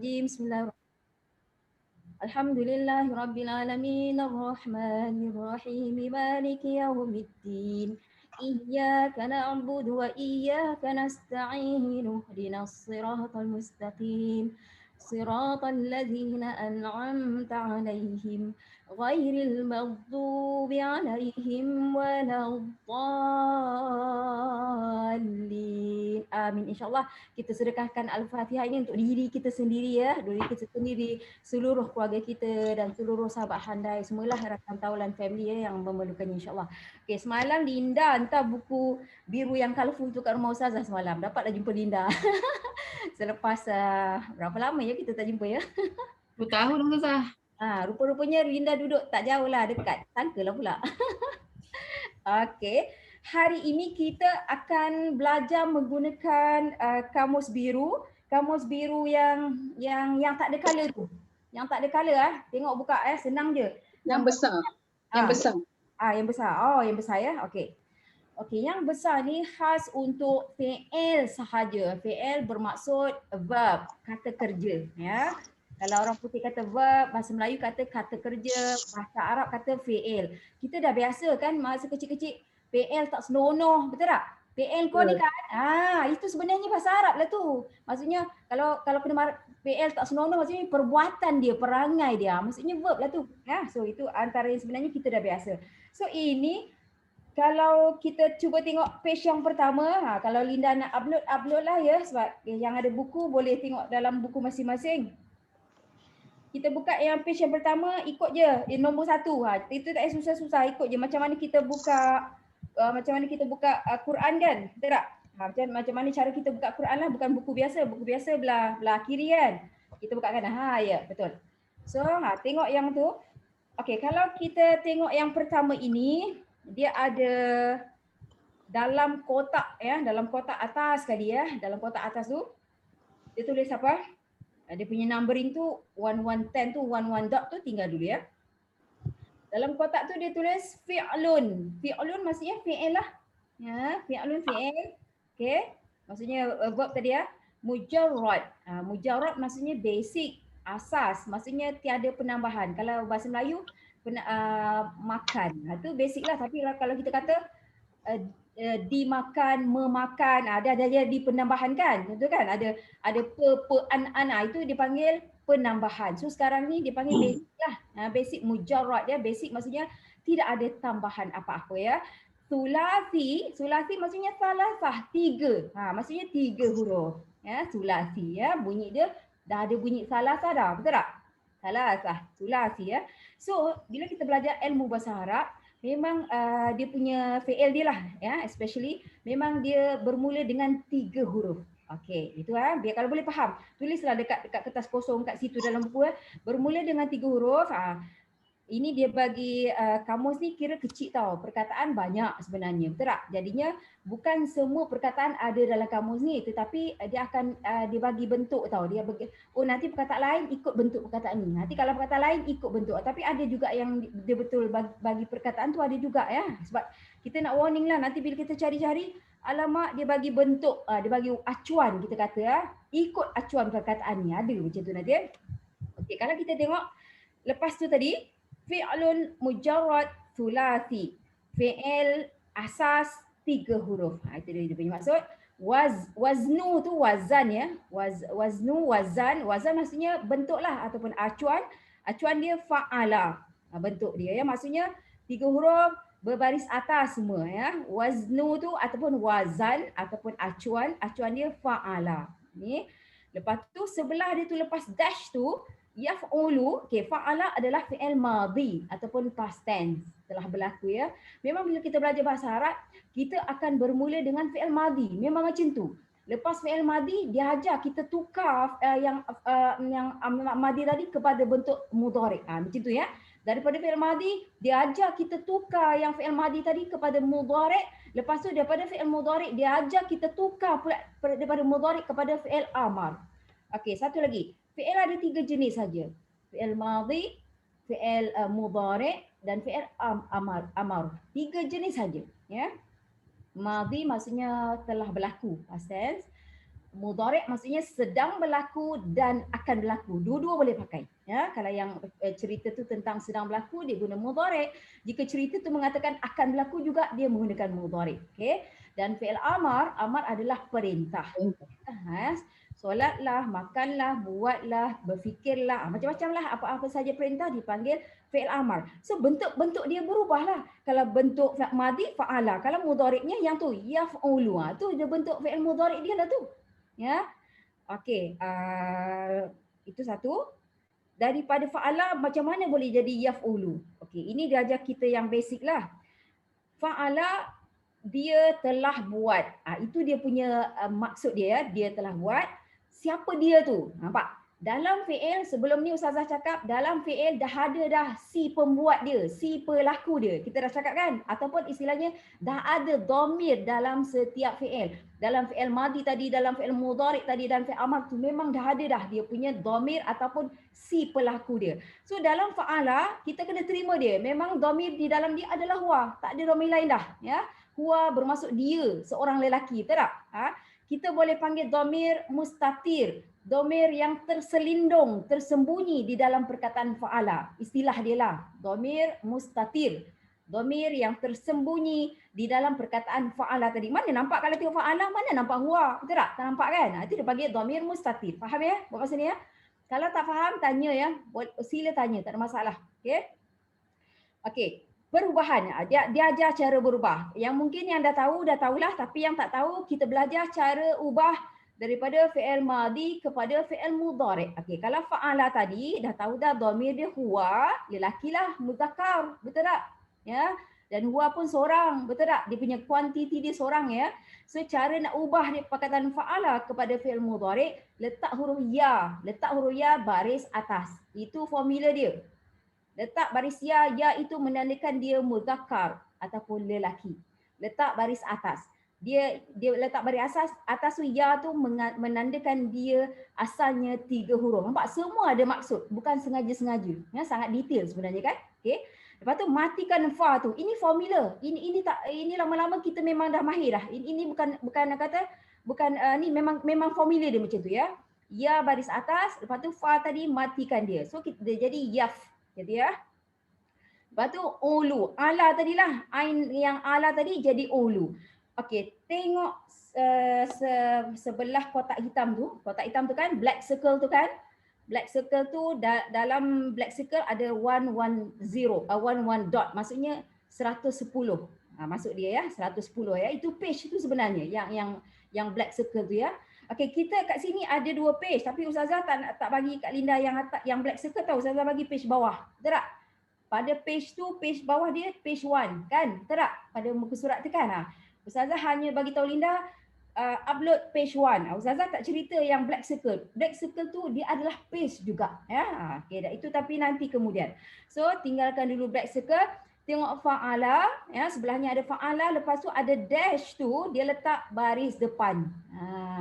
Bismillahirrahmanirrahim. Alhamdulillahirabbil alamin arrahmanir rahim maliki yaumiddin. Iyyaka na'budu wa iyyaka nasta'in ihdinas siratal mustaqim. Siratal ladzina an'amta 'alaihim ghairil maghdubi 'alaihim waladdallin. Amin. InsyaAllah kita sedekahkan Al-Fatihah ini untuk diri kita sendiri ya, diri kita sendiri, seluruh keluarga kita dan seluruh sahabat handai, semualah rakan taulan family ya, yang memerlukannya insyaAllah. Okay, semalam Linda hantar buku biru yang colourful tu kat rumah Ustazah semalam. Dapatlah jumpa Linda. Selepas berapa lama ya kita tak jumpa ya. 10 tahun dah Ustazah. Rupa-rupanya Linda duduk tak jauh lah, dekat. Sangkalah pula. Okay. Hari ini kita akan belajar menggunakan kamus biru. Kamus biru yang tak ada color tu. Yang tak ada color tengok buka senang je. Yang besar. Yang besar. Yang besar. Oh, yang besar ya. Okey. Okey, yang besar ni khas untuk fi'il sahaja. Fi'il bermaksud verb, kata kerja ya. Kalau orang putih kata verb, bahasa Melayu kata kerja, bahasa Arab kata fi'il. Kita dah biasa kan masa kecil-kecil fi'il tak senonoh, betul tak? Fi'il kau ni kan, itu sebenarnya bahasa Arab lah tu. Maksudnya kalau kena fi'il tak senonoh maksudnya perbuatan dia, perangai dia. Maksudnya verb lah tu. Ya, so itu antara yang sebenarnya kita dah biasa. So ini kalau kita cuba tengok page yang pertama, kalau Linda nak upload lah ya, sebab yang ada buku boleh tengok dalam buku masing-masing. Kita buka yang page yang pertama, ikut je nombor 1. Itu tak payah susah-susah, ikut je macam mana kita buka Quran kan, betul tak? Macam mana cara kita buka Quran lah, bukan buku biasa. Buku biasa belah kiri kan. Kita buka kanan. Ya, betul. So, tengok yang tu. Okey, kalau kita tengok yang pertama ini, dia ada dalam kotak ya, dalam kotak atas kali ya, dalam kotak atas tu dia tulis apa? Dia punya numbering tu 1110 tu 11 dot tu tinggal dulu ya. Dalam kotak tu dia tulis fi'lun. Fi'lun maksudnya fi'il lah. Ya, fi'lun fi'il. Okey. Maksudnya verb tadi ya. Mujarrad. Mujarrad maksudnya basic, asas. Maksudnya tiada penambahan. Kalau bahasa Melayu makan. Itu basic lah. Tapi kalau kita kata dimakan, memakan, ada di penambahan kan? Betul kan? Ada an itu dipanggil penambahan. So sekarang ni dipanggil basic lah. Basic mujarrad ya. Basic maksudnya tidak ada tambahan apa-apa ya. Sulasi maksudnya salasah, 3. Maksudnya 3 huruf. Ya, sulasi ya. Bunyi dia dah ada bunyi salasah dah. Betul tak? Salasah, sulasi ya. So bila kita belajar ilmu bahasa Arab, memang dia punya fi'il dia lah ya, especially memang dia bermula dengan 3 huruf. Okey, itu biar kalau boleh faham. Tulislah dekat kertas kosong kat situ dalam buku bermula dengan 3 huruf. Ini dia bagi kamus ni kira kecil tau. Perkataan banyak sebenarnya. Betul tak? Jadinya bukan semua perkataan ada dalam kamus ni, tetapi dia akan dia bagi bentuk tau. Dia bagi, nanti perkataan lain ikut bentuk perkataan ni. Nanti kalau perkataan lain ikut bentuk. Tapi ada juga yang dia betul bagi perkataan tu, ada juga ya. Sebab kita nak warning lah, nanti bila kita cari-cari, alamak dia bagi bentuk, dia bagi acuan kita kata ikut acuan perkataan ni. Ada macam tu nanti ya. Okey, kalau kita tengok lepas tu tadi, fi'lun mujarrad thulathi. Fi'il asas 3 huruf. Itu dia punya maksud. Waznu tu wazan ya. Waznu wazan. Wazan maksudnya bentuk lah ataupun acuan. Acuan dia fa'ala. Bentuk dia ya. Maksudnya 3 huruf berbaris atas semua ya. Waznu tu ataupun wazan ataupun acuan. Acuan dia fa'ala. Ni. Lepas tu sebelah dia tu lepas dash tu, yaf'ulu, fa'ala adalah fi'il madhi ataupun past tense, telah berlaku ya. Memang bila kita belajar bahasa Arab, kita akan bermula dengan fi'il madhi. Memang macam tu. Lepas fi'il madhi, dia ajar kita tukar yang madhi tadi kepada bentuk mudhari'. Macam tu ya. Daripada fi'il madhi, dia ajar kita tukar yang fi'il madhi tadi kepada mudhari'. Lepas tu daripada fi'il mudhari', dia ajar kita tukar pula daripada mudhari' kepada fi'il amar. Okey, satu lagi. Fi'il ada 3 jenis saja. Fi'il madhi, fi'il mudhari' dan fi'il amar. 3 jenis saja, ya. Madhi maksudnya telah berlaku, past tense. Mudhari' maksudnya sedang berlaku dan akan berlaku. Dua-dua boleh pakai. Ya, kalau yang cerita tu tentang sedang berlaku dia guna mudhari'. Jika cerita tu mengatakan akan berlaku juga dia menggunakan mudhari'. Okey. Dan fi'il amar adalah perintah. Solatlah, makanlah, buatlah, berfikirlah, macam-macam lah apa-apa saja perintah dipanggil fi'il amar. So bentuk-bentuk dia berubahlah. Kalau bentuk madi fa'ala, kalau mudhari'nya yang tu yaf'ulu, tu dia bentuk fi'il mudhari' dia lah tu. Ya. Okey, itu satu. Daripada fa'ala macam mana boleh jadi yaf'ulu? Okey, ini dia ajar kita yang basic lah. Fa'ala dia telah buat. Itu dia punya maksud dia, dia telah buat. Siapa dia tu? Nampak? Dalam fi'il sebelum ni Ustazah cakap dalam fi'il dah ada dah si pembuat dia, si pelaku dia. Kita dah cakap kan? Ataupun istilahnya dah ada dhamir dalam setiap fi'il. Dalam fi'il madi tadi, dalam fi'il mudhari' tadi dan fi'il amar tu memang dah ada dah dia punya dhamir ataupun si pelaku dia. So dalam fa'ala kita kena terima dia. Memang dhamir di dalam dia adalah huwa, tak ada dhamir lain dah, ya. Huwa bermaksud dia, seorang lelaki, betul tak? Kita boleh panggil dhamir mustatir, dhamir yang terselindung, tersembunyi di dalam perkataan fa'ala. Istilah dia lah, dhamir mustatir. Dhamir yang tersembunyi di dalam perkataan fa'ala tadi. Mana nampak kalau tengok fa'ala, mana nampak huwa? Betul tak? Tak nampak kan? Itu dia panggil dhamir mustatir. Faham ya? Buat masa ni ya? Kalau tak faham, tanya ya. Sila tanya, tak ada masalah. Okey? Okey. Perubahan. Dia ajar cara berubah. Yang mungkin yang dah tahulah. Tapi yang tak tahu, kita belajar cara ubah daripada fi'il madi kepada fi'il mudhari'. Okey, kalau fa'ala tadi dah tahu dah dhamir dia huwa, lelakilah, muzakkar, betul tak? Ya. Dan huwa pun seorang, betul tak? Dia punya kuantiti dia seorang ya. So cara nak ubah dia perkataan fa'ala kepada fi'il mudhari', letak huruf ya. Letak huruf ya baris atas. Itu formula dia. Letak baris ya itu menandakan dia muzakkar ataupun lelaki. Letak baris atas. Dia letak baris atas tu ya tu menandakan dia asalnya 3 huruf. Nampak? Semua ada maksud, bukan sengaja-sengaja. Ya, sangat detail sebenarnya kan? Okey. Lepas tu matikan fa tu. Ini formula. Ini lama-lama kita memang dah mahir dah. Ini bukan ni memang formula dia macam tu ya. Ya baris atas, lepas tu fa tadi matikan dia. So kita jadi yaf. Jadi ya. Lepas tu ulu. Ala tadilah. Ain yang ala tadi jadi ulu. Okey, tengok sebelah kotak hitam tu. Kotak hitam tu kan, black circle tu kan. Black circle tu dalam black circle ada 110, 11 dot. Maksudnya 110. Masuk dia ya, 110 ya. Itu page tu sebenarnya yang black circle tu ya. Okey, kita kat sini ada 2 page tapi Ustazah tak bagi Kak Linda yang black circle tahu. Ustazah bagi page bawah. Betul tak? Pada page tu, page bawah dia page 1 kan? Betul tak? Pada muka surat tu kan? Ustazah hanya bagi tahu Linda upload page 1. Ustazah tak cerita yang black circle. Black circle tu dia adalah page juga ya. Okey, dah itu tapi nanti kemudian. So tinggalkan dulu black circle. Tengok fa'ala ya, sebelahnya ada fa'ala, lepas tu ada dash tu dia letak baris depan.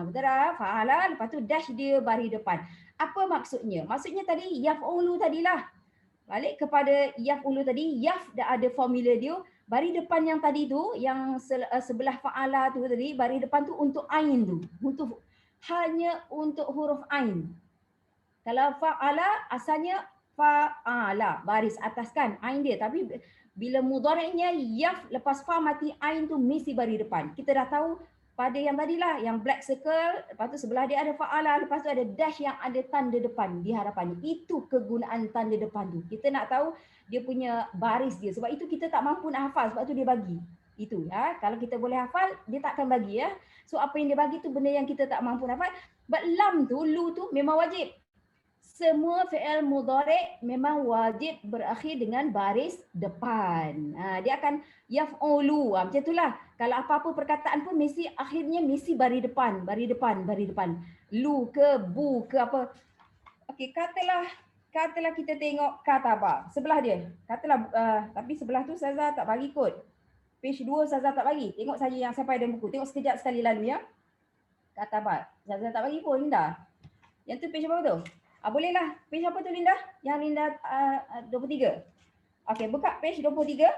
Betul tak? Fa'ala lepas tu dash dia baris depan. Apa maksudnya? Maksudnya tadi yaf'ulu tadilah. Balik kepada yaf'ulu tadi, yaf dah ada formula dia. Baris depan yang tadi tu, yang sebelah fa'ala tu tadi, baris depan tu untuk ain tu. Hanya untuk huruf ain. Kalau fa'ala asalnya fa'ala, baris atas kan, ain dia. Tapi bila mudhari'nya yaf lepas fa mati ain tu mesti baris depan. Kita dah tahu pada yang tadilah, yang black circle, lepas tu sebelah dia ada fa'ala, lepas tu ada dash yang ada tanda depan di hadapan. Itu kegunaan tanda depan tu. Kita nak tahu dia punya baris dia. Sebab itu kita tak mampu nak hafal, sebab tu dia bagi. Itu ya. Kalau kita boleh hafal, dia tak akan bagi ya. So apa yang dia bagi tu benda yang kita tak mampu hafal. But lam tu, lu tu memang wajib. Semua fi'il mudhari' memang wajib berakhir dengan baris depan. Dia akan yaf'ulu. Macam itulah. Kalau apa-apa perkataan pun mesti akhirnya mesti baris depan, baris depan, baris depan. Lu ke, bu ke apa. Okey, katalah kita tengok kataba. Sebelah dia. Katalah tapi sebelah tu Ustazah tak bagi kod. Page 2 Ustazah tak bagi. Tengok saja yang sampai ada buku. Tengok sekejap sekali lalu ya. Kataba. Ustazah tak bagi pun Linda. Yang tu page apa tu? Bolehlah. Page apa tu Linda? Yang Linda 23. Okey, buka page 23.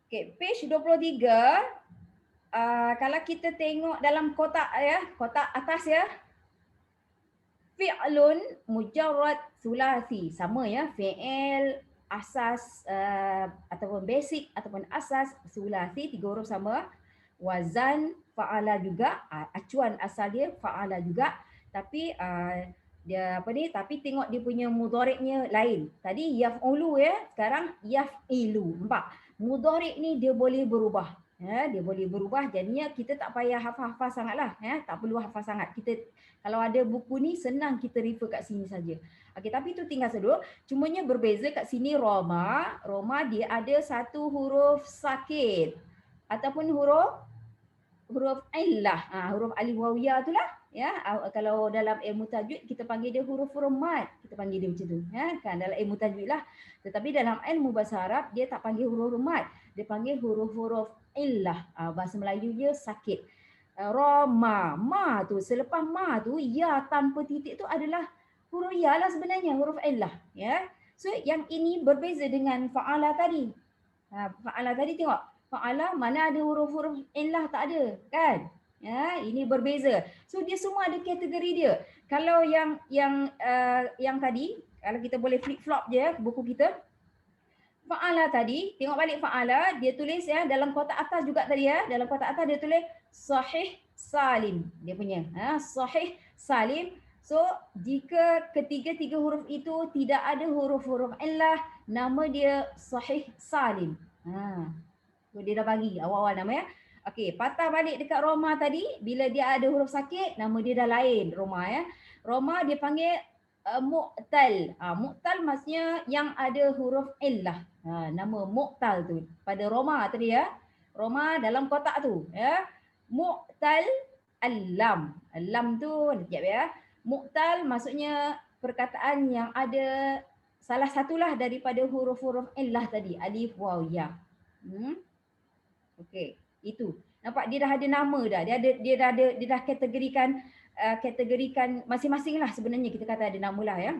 Okey, page 23. kalau kita tengok dalam kotak ya, kotak atas ya, fi'lun mujarrad sulasi, sama ya, fi'il asas ataupun basic ataupun asas sulasi, 3 huruf sama. Wazan fa'ala juga, acuan asal dia fa'ala juga, tapi dia apa ni, tapi tengok dia punya mudhari'nya lain. Tadi yaf'ulu ya, sekarang yaf'ilu. Nampak? Mudhari' ni dia boleh berubah. Ya, dia boleh berubah, jadinya kita tak payah hafal-hafal sangatlah ya, tak perlu hafal sangat. Kita kalau ada buku ni senang kita refer kat sini saja. Okey, tapi itu tinggal sedut. Cumanya berbeza kat sini Roma dia ada satu huruf sakit ataupun huruf illah. Huruf alif waw ya itulah ya. Kalau dalam ilmu tajwid kita panggil dia huruf-huruf mad. Kita panggil dia macam tu ya kan, dalam ilmu tajwid lah. Tetapi dalam ilmu bahasa Arab dia tak panggil huruf-huruf mad. Dia panggil huruf-huruf illah. Bahasa Melayu dia sakit. Roma, ma tu, selepas ma tu ya tanpa titik tu adalah huruf ya lah sebenarnya, huruf illah ya. So yang ini berbeza dengan fa'ala tadi. Fa'ala tadi tengok, fa'ala mana ada huruf-huruf illah, tak ada kan? Ya, ini berbeza. So dia semua ada kategori dia. Kalau yang tadi, kalau kita boleh flip flop je buku kita, fa'ala tadi, tengok balik fa'ala, dia tulis ya dalam kotak atas juga tadi ya, dalam kotak atas dia tulis sahih salim, dia punya sahih salim. So jika ketiga-tiga huruf itu tidak ada huruf-huruf illah, nama dia sahih salim. So dia dah bagi awal-awal nama ya. Okey, patah balik dekat Roma tadi, bila dia ada huruf sakit, nama dia dah lain Roma ya. Roma dia panggil mu'tal. Mu'tal maksudnya yang ada huruf illah. Nama mu'tal tu pada Roma tadi ya. Roma dalam kotak tu ya. Mu'tal al-lam. Al-lam tu sekejap ya. Mu'tal maksudnya perkataan yang ada salah satulah daripada huruf-huruf illah tadi, alif waw ya. Okey, itu. Nampak dia dah ada nama dah. Dia dah kategorikan masing-masing lah sebenarnya, kita kata ada nama lah ya.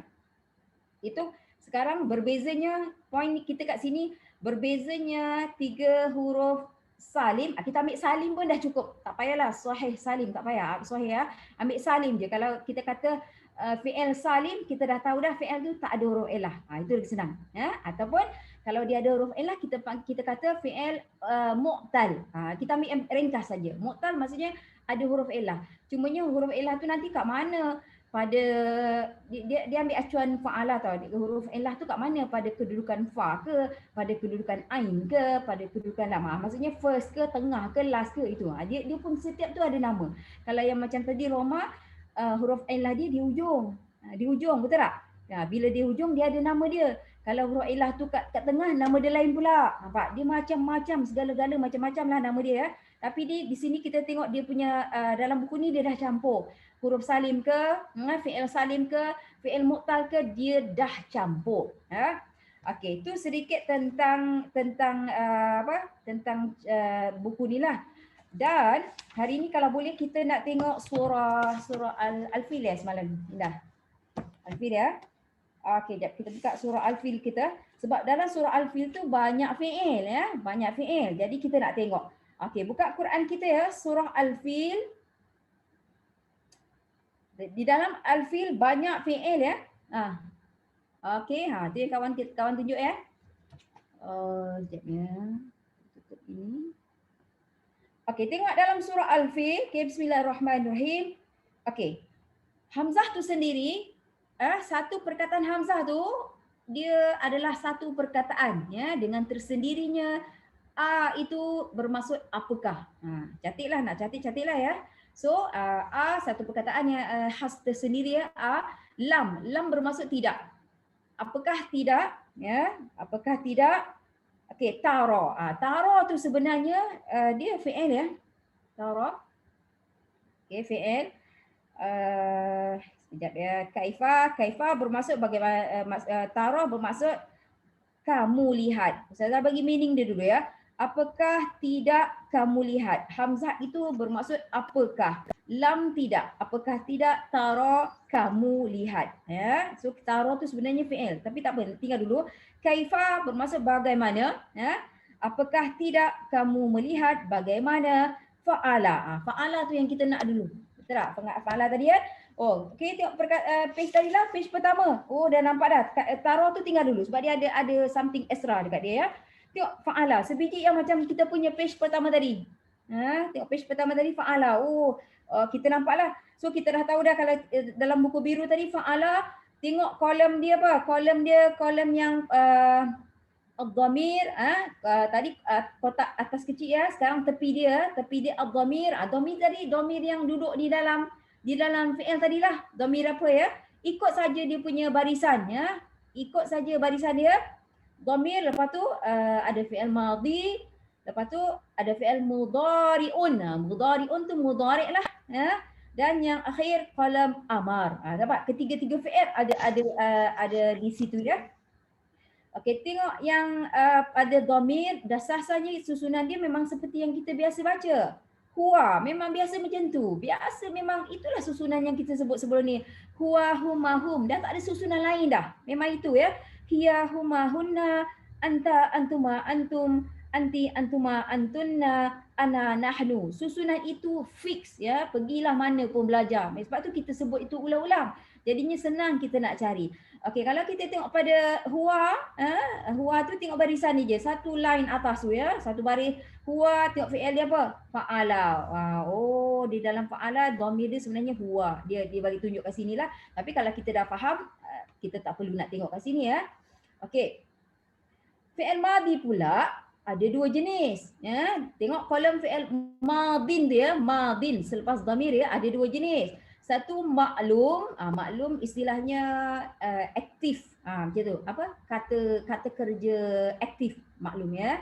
Itu sekarang berbezanya, poin kita kat sini, berbezanya 3 huruf salim. Kita ambil salim pun dah cukup. Tak payahlah sahih salim, tak payah. Sahih ya. Ambil salim je. Kalau kita kata fi'il salim, kita dah tahu dah fi'il tu tak ada huruf illah. Itu lebih senang. Ya? Ataupun kalau dia ada huruf illah, kita kata fi'il mu'tal. Kita ambil ringkas saja. Mu'tal maksudnya ada huruf illah. Cumanya huruf illah tu nanti kat mana? Pada dia ambil acuan fa'ala tau. Huruf illah tu kat mana? Pada kedudukan fa ke, pada kedudukan ain ke, pada kedudukan lam. Maksudnya first ke, tengah ke, last ke, itu. Dia pun setiap tu ada nama. Kalau yang macam tadi Roma, huruf illah dia di ujung. Di ujung, betul tak? Bila di ujung dia ada nama dia. Kalau huruf illah tu kat tengah, nama dia lain pula. Nampak? Dia macam-macam, segala-gala macam-macam lah nama dia ya. Tapi di sini kita tengok dia punya dalam buku ni dia dah campur. Huruf salim ke, fi'il salim ke, fi'il mu'tal ke, dia dah campur. Okey, itu sedikit tentang buku ni lah. Dan hari ni kalau boleh kita nak tengok surah Al-Fil ya semalam. Indah. Al-Fil ya. Okey, jap kita buka surah Al-Fil kita. Sebab dalam surah Al-Fil tu banyak fi'il ya, banyak fi'il. Jadi kita nak tengok. Okey, buka Quran kita ya, surah Al-Fil. Di dalam Al-Fil banyak fi'il ya. Okey, tu yang kawan tunjuk ya. Sekejap ya. Tutup ini. Okey, tengok dalam surah Al-Fil. Okay, bismillahirrahmanirrahim. Okey. Hamzah tu sendiri, satu perkataan Hamzah tu dia adalah satu perkataan ya, dengan tersendirinya. Itu bermaksud apakah. Catiklah, nak catiklah ya. So satu perkataan yang khas tersendiri ya. Lam bermaksud tidak. Apakah tidak ya? Apakah tidak? Okey, tara. Tara tu sebenarnya dia fi'il ya. Tara. Okey, fi'il. Sekejap ya. Kaifa bermaksud bagaimana, tara bermaksud kamu lihat. Ustazah bagi meaning dia dulu ya. Apakah tidak kamu lihat? Hamzah itu bermaksud apakah. Lam tidak. Apakah tidak tara kamu lihat. Ya. So tara tu sebenarnya fi'il. Tapi tak apa, tinggal dulu. Kaifa bermaksud bagaimana. Ya. Apakah tidak kamu melihat bagaimana fa'ala. Fa'ala tu yang kita nak dulu. Betul tak? Fa'ala tadi kan? Oh, okey, tengok page tadi lah, page pertama. Oh, dah nampak dah. Taruh tu tinggal dulu sebab dia ada something extra dekat dia ya. Tengok fa'ala, sebiji yang macam kita punya page pertama tadi. Tengok page pertama tadi fa'ala. Oh, kita nampaklah. So kita dah tahu dah kalau dalam buku biru tadi fa'ala, tengok kolom dia apa? Kolom yang ad-dhamir, tadi kotak atas kecil ya, sekarang tepi dia ad-dhamir. Dhamir tadi dhamir yang duduk di dalam fi'il tadilah. Dhamir apa ya? Ikut saja dia punya barisan ya. Ikut saja barisan dia. Dhamir, lepas tu ada fi'il madhi, lepas tu ada fi'il mudhari'un. Mudhari'un tu mudhari' lah ya. Dan yang akhir qalam amar. Dapat ketiga-tiga fi'il ada di situ ya. Okey, tengok yang pada dhamir, dasar saja susunan dia memang seperti yang kita biasa baca. Huwa, memang biasa macam tu. Biasa memang itulah susunan yang kita sebut sebelum ni. Huwa, huma, hum. Dah tak ada susunan lain dah. Memang itu ya. Hiya, huma, hunna, anta, antuma, antum, anti, antuma, antunna, ana, nahnu. Susunan itu fix ya. Pergilah mana pun belajar. Sebab tu kita sebut itu ulang-ulang. Jadinya senang kita nak cari. Okey, kalau kita tengok pada huwa, huwa tu tengok barisan ni je. Satu line atas tu ya. Satu baris huwa, tengok fi'il dia apa? Fa'ala. Oh, di dalam fa'ala dhamir dia sebenarnya huwa. Dia bagi tunjuk kat sini lah. Tapi kalau kita dah faham, kita tak perlu nak tengok kat sini ya. Okey. Fi'il madhi pula ada dua jenis. Ya. Tengok kolom fi'il madhin dia, madhin selepas dhamir ya, ada dua jenis. Satu maklum, maklum istilahnya aktif. Macam tu. Apa? Kata kerja aktif maklum ya.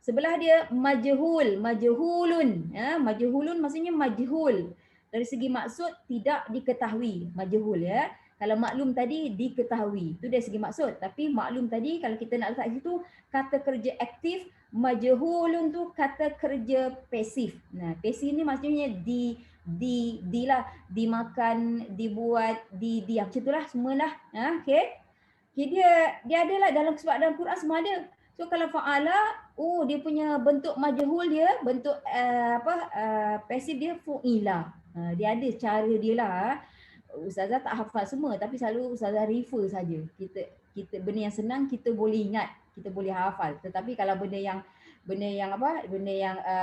Sebelah dia majhul, majhulun. Ya, majhulun maksudnya majhul. Dari segi maksud tidak diketahui, majhul ya. Kalau maklum tadi diketahui. Itu dari segi maksud. Tapi maklum tadi kalau kita nak letak situ kata kerja aktif, majhulun tu kata kerja pasif. Nah, pasif ni maksudnya dimakan, dibuat, diam, macam itulah semualah. Okey. Okay, dia adalah dalam sebab dalam Quran semua ada. So kalau fa'ala, dia punya bentuk majhul dia, bentuk pasif dia fu'ila. Dia ada cara dia lah. Ustazah tak hafal semua tapi selalu ustazah refer saja. Kita benda yang senang kita boleh ingat, kita boleh hafal. Tetapi kalau benda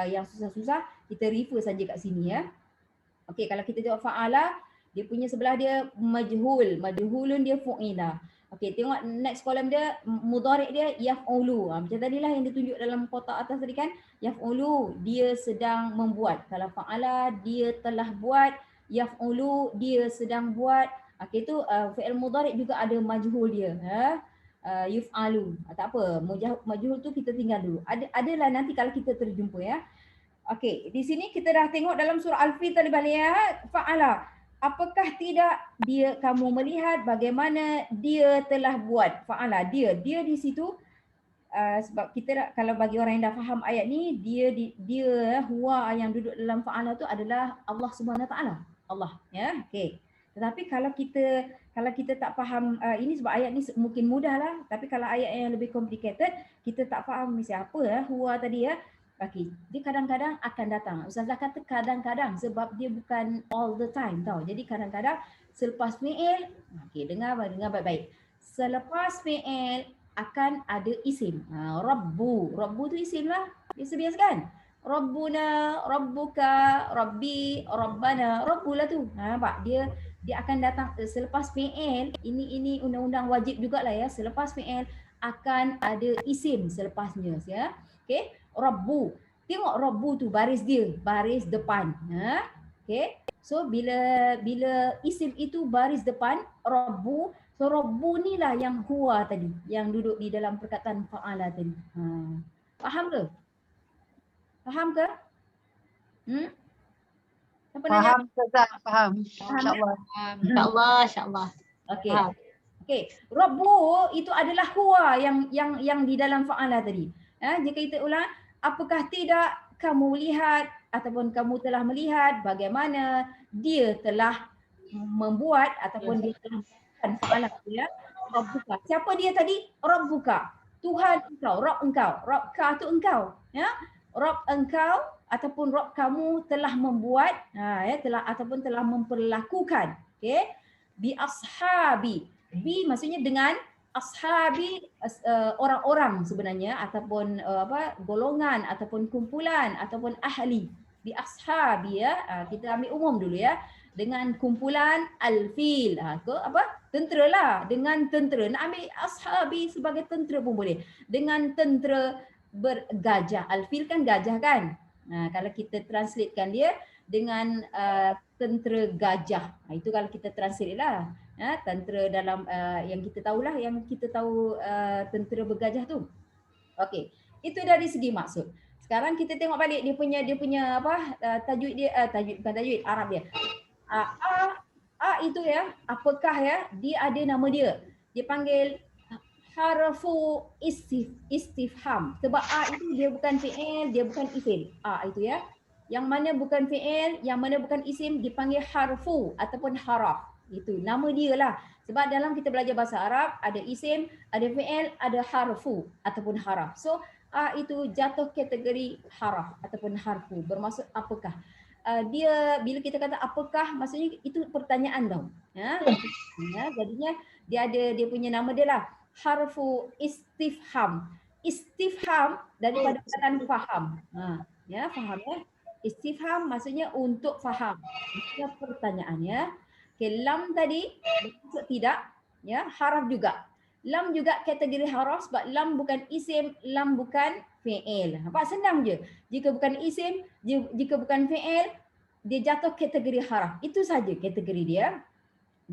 yang susah-susah kita refer saja kat sini ya. Okey, kalau kita tengok fa'ala, dia punya sebelah dia majhul, majhulun dia fu'ila. Okey, tengok next column dia, mudhari' dia yaf'ulu. Macam tadilah yang ditunjuk dalam kotak atas tadi kan, yaf'ulu, dia sedang membuat. Kalau fa'ala, dia telah buat, yaf'ulu, dia sedang buat. Okey, tu fi'il mudhari' juga ada majhul dia. Yuf'alu. Tak apa, majhul tu kita tinggal dulu. Adalah nanti kalau kita terjumpa ya. Okey, di sini kita dah tengok dalam surah Al-Fil tadi balik ya. Fa'ala. Apakah tidak kamu melihat bagaimana dia telah buat? Fa'ala, dia di situ sebab kita kalau bagi orang yang dah faham ayat ni, dia huwa yang duduk dalam fa'ala tu adalah Allah Subhanahu Wa Taala. Allah ya. Okey. Tetapi kalau kita tak faham ini sebab ayat ni mungkin mudah lah, tapi kalau ayat yang lebih complicated kita tak faham mesti apa huwa tadi ya. Okey, dia kadang-kadang akan datang. Ustazah kata kadang-kadang sebab dia bukan all the time tau. Jadi kadang-kadang selepas fi'il, okey dengar baik-baik. Selepas fi'il akan ada isim. Rabbu tu isim lah. Biasa-biasa kan? Rabbuna, Rabbuka, Rabbi, Rabbana. Rabbu lah tu. Nampak? Dia akan datang selepas fi'il. Ini undang-undang wajib jugalah ya. Selepas fi'il akan ada isim selepasnya ya. Okey. Rabbu. Tengok Rabbu tu baris dia, baris depan. Okey. So bila isim itu baris depan Rabbu, so Rabbu ni lah yang huwa tadi, yang duduk di dalam perkataan fa'ala tadi. Faham ke? Faham ke? Siapa faham nanya? Ustazah, faham. Insya-Allah. Insya-Allah. Okey. Okey, Rabbu itu adalah huwa yang di dalam fa'ala tadi. Jika kita ulang, apakah tidak kamu lihat ataupun kamu telah melihat bagaimana dia telah membuat ataupun dia telah melakukan fa'ala ya. Rabbuka. Siapa dia tadi? Rabbuka. Tuhan engkau, Rabb engkau. Rabbka tu engkau, ya. Rabb engkau, ataupun Rabb kamu telah membuat telah ataupun telah memperlakukan, okey, bi ashabi. Bi maksudnya dengan, ashabi orang-orang sebenarnya, ataupun golongan, ataupun kumpulan, ataupun ahli. Bi ashabi ya, kita ambil umum dulu ya, dengan kumpulan al-fil, tentera lah, dengan tentera. Nak ambil ashabi sebagai tentera pun boleh, dengan tentera bergajah. Al-fil kan gajah kan, kalau kita translatekan dia dengan tentera gajah, itu kalau kita translate lah, tentera dalam yang kita tahulah, yang kita tahu tentera bergajah tu. Okey, itu dari segi maksud. Sekarang kita tengok balik dia punya tajwid dia, bukan tajwid, Arab dia. Itu ya, apakah ya, dia ada nama dia. Dia panggil harfu istifham. Sebab itu dia bukan fi'il, dia bukan isim. Itu ya. Yang mana bukan fi'il, yang mana bukan isim, dipanggil harfu ataupun haraf. Itu nama dia lah. Sebab dalam kita belajar bahasa Arab, ada isim, ada fi'il, ada harfu ataupun haraf. So itu jatuh kategori haraf ataupun harfu. Bermaksud apakah. Dia bila kita kata apakah, maksudnya itu pertanyaan tau. Jadinya dia punya nama dia lah. Harfu istifham. Istifham daripada perkataan faham. Faham ya. Istifham maksudnya untuk faham. Maksudnya pertanyaannya. Okay, lam tadi maksud tidak, ya, haraf juga. Lam juga kategori haraf sebab lam bukan isim, lam bukan fi'il. Nampak senang je. Jika bukan isim, jika bukan fi'il, dia jatuh kategori haraf. Itu saja kategori dia.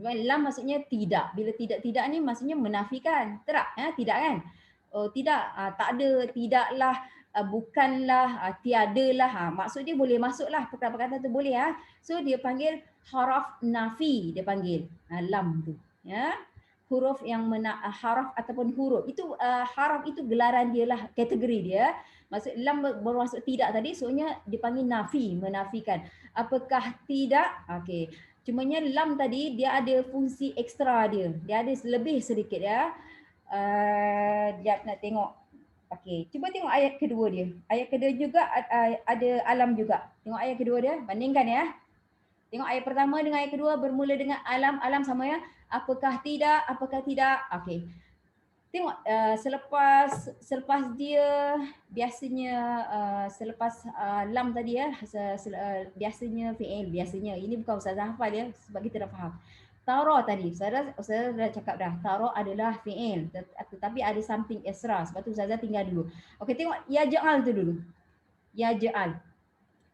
Lam maksudnya tidak. Bila tidak ni maksudnya menafikan. Tak? Tidak kan? Oh, tidak. Tak ada, tidaklah, bukanlah, tiadalah. Maksud dia boleh masuklah, perkataan tu boleh. So dia panggil haraf nafi, dia panggil lam tu. Ya. Huruf yang haraf ataupun huruf. Itu haraf itu gelaran dia lah, kategori dia. Maksud lam bermaksud tidak tadi, soalnya dipanggil nafi, menafikan. Apakah tidak? Okey. Cumanya lam tadi dia ada fungsi ekstra dia. Dia ada lebih sedikit ya. Jap nak tengok. Okey, cuba tengok ayat kedua dia. Ayat kedua juga ada alam juga. Tengok ayat kedua dia, bandingkan ya. Tengok ayat pertama dengan ayat kedua bermula dengan alam, alam sama ya. Apakah tidak? Apakah tidak? Okey. Tengok selepas dia biasanya selepas lam tadi ya, biasanya fi'il, biasanya. Ini bukan ustazah hafal ya sebab kita dah faham. Tara tadi, ustazah dah cakap dah. Tara adalah fi'il, tetapi ada something extra. Sebab tu ustazah tinggal dulu. Okey, tengok yaj'al tu dulu. Yaj'al.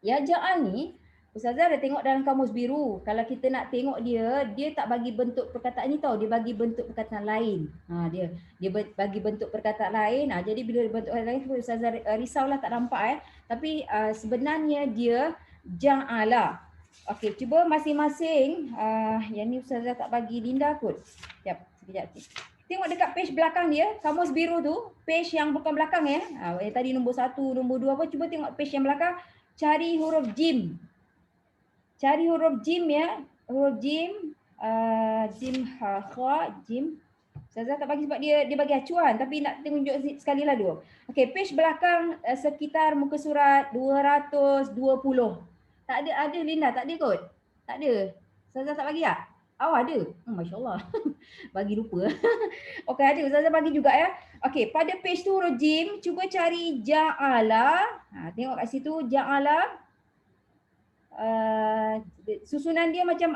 Yaj'al ni ustazah dah tengok dalam kamus biru. Kalau kita nak tengok dia tak bagi bentuk perkataan ni tau, dia bagi bentuk perkataan lain. Dia bagi bentuk perkataan lain. Jadi bila bentuk lain ustazah risaulah tak nampak Tapi sebenarnya dia ja'ala. Okey, cuba masing-masing yang ni ustazah tak bagi Linda kot. Sekejap. Tengok dekat page belakang dia, kamus biru tu, page yang bukan belakang yang tadi nombor 1, nombor 2 apa, cuba tengok page yang belakang, cari huruf jim. Cari huruf jim ya, huruf jim, jim, kha, jim. Ustazah tak bagi sebab dia bagi acuan, tapi nak tunjuk sekali lah dulu. Okey, page belakang sekitar muka surat 220. Tak ada Linda, tak ada kot? Tak ada. Ustazah tak bagi tak? Ada. Masya Allah. Bagi lupa. Okey, ada. Ustazah bagi juga ya. Okey, pada page tu huruf jim, cuba cari ja'ala. Tengok kat situ, ja'ala. Susunan dia macam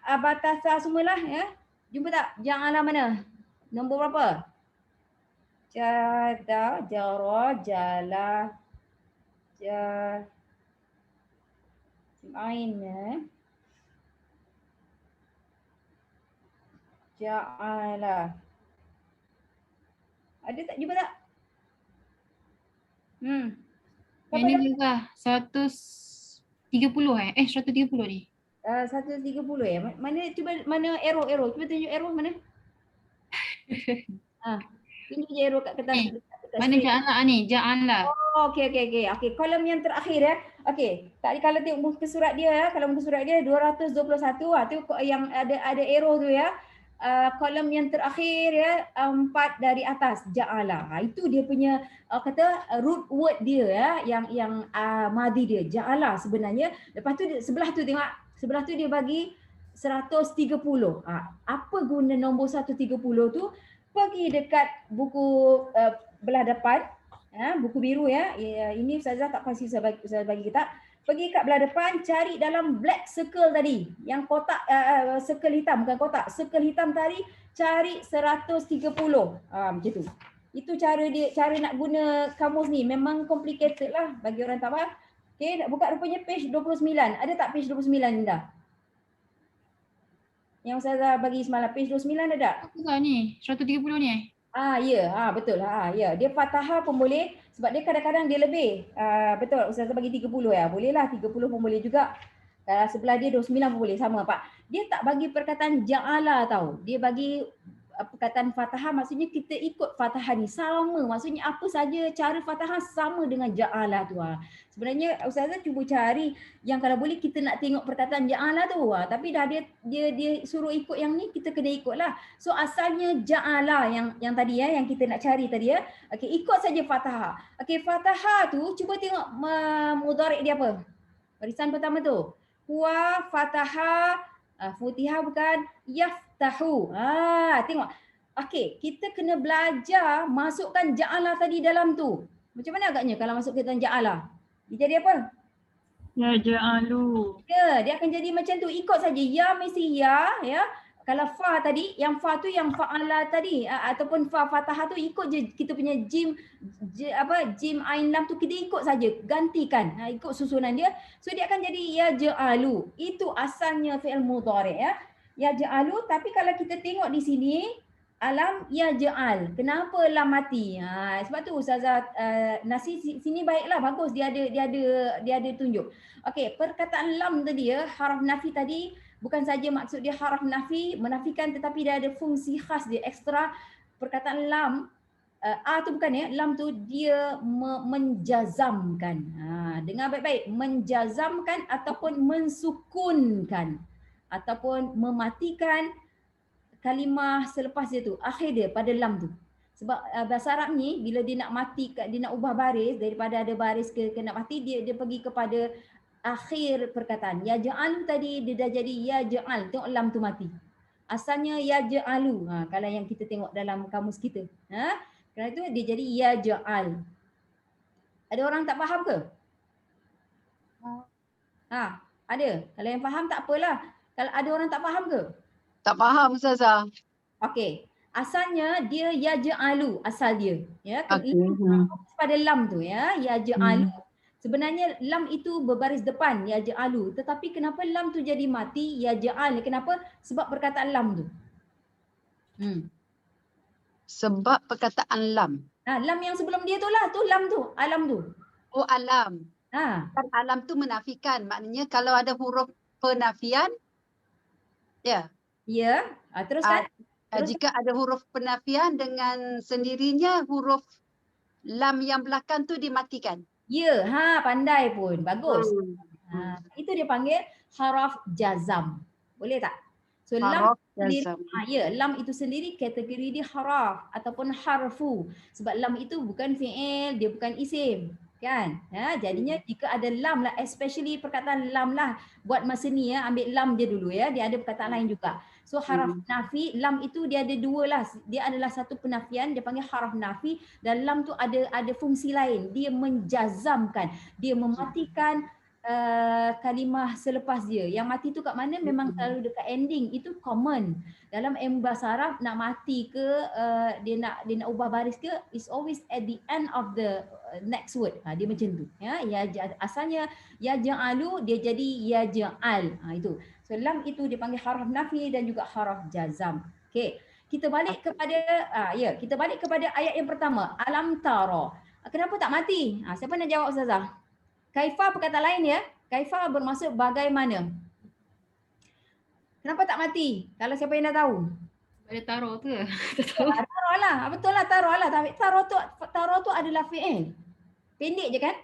abatasa semualah ya. Jumpa tak? Ja'ala mana? Nombor berapa? Jada, jara, jala, ain ja'ala. Ada tak? Jumpa tak? Ini juga 130 130 ni. 130 Mana cuba mana arrow. Cuba tunjuk arrow mana? Tunjuk je arrow kat kertas. Mana ja'ala ni? Ja'ala. Okey. Kolom yang terakhir ya. Okey. Tadi kalau tengok muka surat dia ya, kalau muka surat dia 221 tu yang ada arrow tu ya. kolom yang terakhir ya, 4 dari atas, ja'ala. Itu dia punya root word dia ya, yang madhi dia, ja'ala sebenarnya. Lepas tu sebelah tu tengok, sebelah tu dia bagi 130. Apa guna nombor 130 tu? Pergi dekat buku belah depan, buku biru ya. Ini Ustazah tak pasti Ustazah bagi kitab. Pergi kat belah depan, cari dalam black circle tadi. Yang kotak, circle hitam, bukan kotak. Circle hitam tadi, cari 130. Macam tu. Itu cara dia, cara nak guna kamus ni. Memang complicated lah bagi orang tak faham. Okay, nak buka rupanya page 29. Ada tak page 29 Linda? Yang Ustazah bagi semalam, page 29 ada tak? Apa kau ni? 130 ni Ya, betul lah. Ya, dia fathahah pun boleh sebab dia kadang-kadang dia lebih. Betul, Ustazah bagi 30 ya. Boleh lah 30 pun boleh juga. Sebelah dia 29 pun boleh, sama Pak. Dia tak bagi perkataan ja'ala tau. Dia bagi perkataan fathahah, maksudnya kita ikut fathahah ni sama. Maksudnya apa saja cara fathahah sama dengan ja'ala tu. Sebenarnya Ustazah cuba cari yang kalau boleh kita nak tengok perkataan ja'ala tu. Tapi dah dia suruh ikut yang ni, kita kena ikut lah. So asalnya ja'ala yang tadi ya, yang kita nak cari tadi ya. Okey, ikut saja fathahah. Okey, fathahah tu cuba tengok mudhari' dia apa? Barisan pertama tu. Huwa fathahah, futihah bukan, yaftahu. Tengok. Okey, kita kena belajar masukkan ja'ala tadi dalam tu. Macam mana agaknya kalau masuk kita ja'ala? Dia jadi apa? Ya ja'alu. Ya, dia akan jadi macam tu. Ikut saja. Ya mesti ya. Kalau fa tadi, yang fa tu yang fa'ala tadi ataupun fa fathahah tu ikut je kita punya jim ain lam tu kita ikut saja, gantikan. Ikut susunan dia. So dia akan jadi ya ja'alu. Itu asalnya fi'il mudhari' ya. Ya ja'alu, tapi kalau kita tengok di sini alam ya ja'al. Kenapa lam mati? Sebab tu Ustazah Nasi sini baiklah, bagus dia ada tunjuk. Okey, perkataan lam tadi ya, haraf nafi tadi bukan saja maksud dia haraf nafi, menafikan, tetapi dia ada fungsi khas dia ekstra. Perkataan lam tu bukan ya, lam tu dia menjazamkan. Dengar baik-baik, menjazamkan ataupun mensukunkan ataupun mematikan kalimah selepas dia tu, akhir dia pada lam tu. Sebab bahasa Arab ni bila dia nak mati, dia nak ubah baris daripada ada baris ke nak mati, dia pergi kepada akhir perkataan. Ya ja'alu tadi dia dah jadi ya ja'al. Tengok lam tu mati. Asalnya ya ja'alu. Kalau yang kita tengok dalam kamus kita. Kerana itu dia jadi ya ja'al. Ada orang tak faham ke? Ada. Kalau yang faham tak apalah. Kalau ada orang tak faham ke? Tak faham Ustazah. Okey. Asalnya dia ya ja'alu asal dia. Ya, Okey. pada lam tu ya, ya ja'alu. Sebenarnya lam itu berbaris depan ya ja'alu, tetapi kenapa lam tu jadi mati ya ja'al? Kenapa? Sebab perkataan lam tu. Sebab perkataan lam. Lam yang sebelum dia tu lah, tu lam tu, alam tu. Oh alam. Kan alam tu menafikan. Maknanya kalau ada huruf penafian, ya. Ya, teruskan. Jika ada huruf penafian dengan sendirinya huruf lam yang belakang tu dimatikan. Ya, pandai pun. Bagus. Itu dia panggil haraf jazam. Boleh tak? So lam sendiri, lam itu sendiri kategori dia haraf ataupun harfu. Sebab lam itu bukan fi'il, dia bukan isim. Kan? Jadinya jika ada lam lah, especially perkataan lam lah. Buat masa ni ya, ambil lam je dulu ya. Dia ada perkataan lain juga. So haraf nafi, lam itu dia ada dua lah. Dia adalah satu penafian, dia panggil haraf nafi. Dan lam tu ada fungsi lain. Dia menjazamkan, dia mematikan kalimah selepas dia. Yang mati tu kat mana? Memang selalu dekat ending. Itu common. Dalam ilmu bahasa Arab nak mati ke, dia nak ubah baris ke, is always at the end of the next word. Dia macam tu. Ya, asalnya ya ja'alu, dia jadi ya ja'al. Itu. So lam itu dipanggil haraf nafi dan juga haraf jazam. Okey. Kita balik kepada kita balik kepada ayat yang pertama. Alam tara. Kenapa tak mati? Siapa nak jawab Ustazah? Kaifa perkataan lain ya. Kaifa bermaksud bagaimana. Kenapa tak mati? Kalau siapa yang dah tahu? Ada taro tu ke? Taro lah. Betul lah taro lah. Tapi taro tu adalah fi'il. Pendek je kan?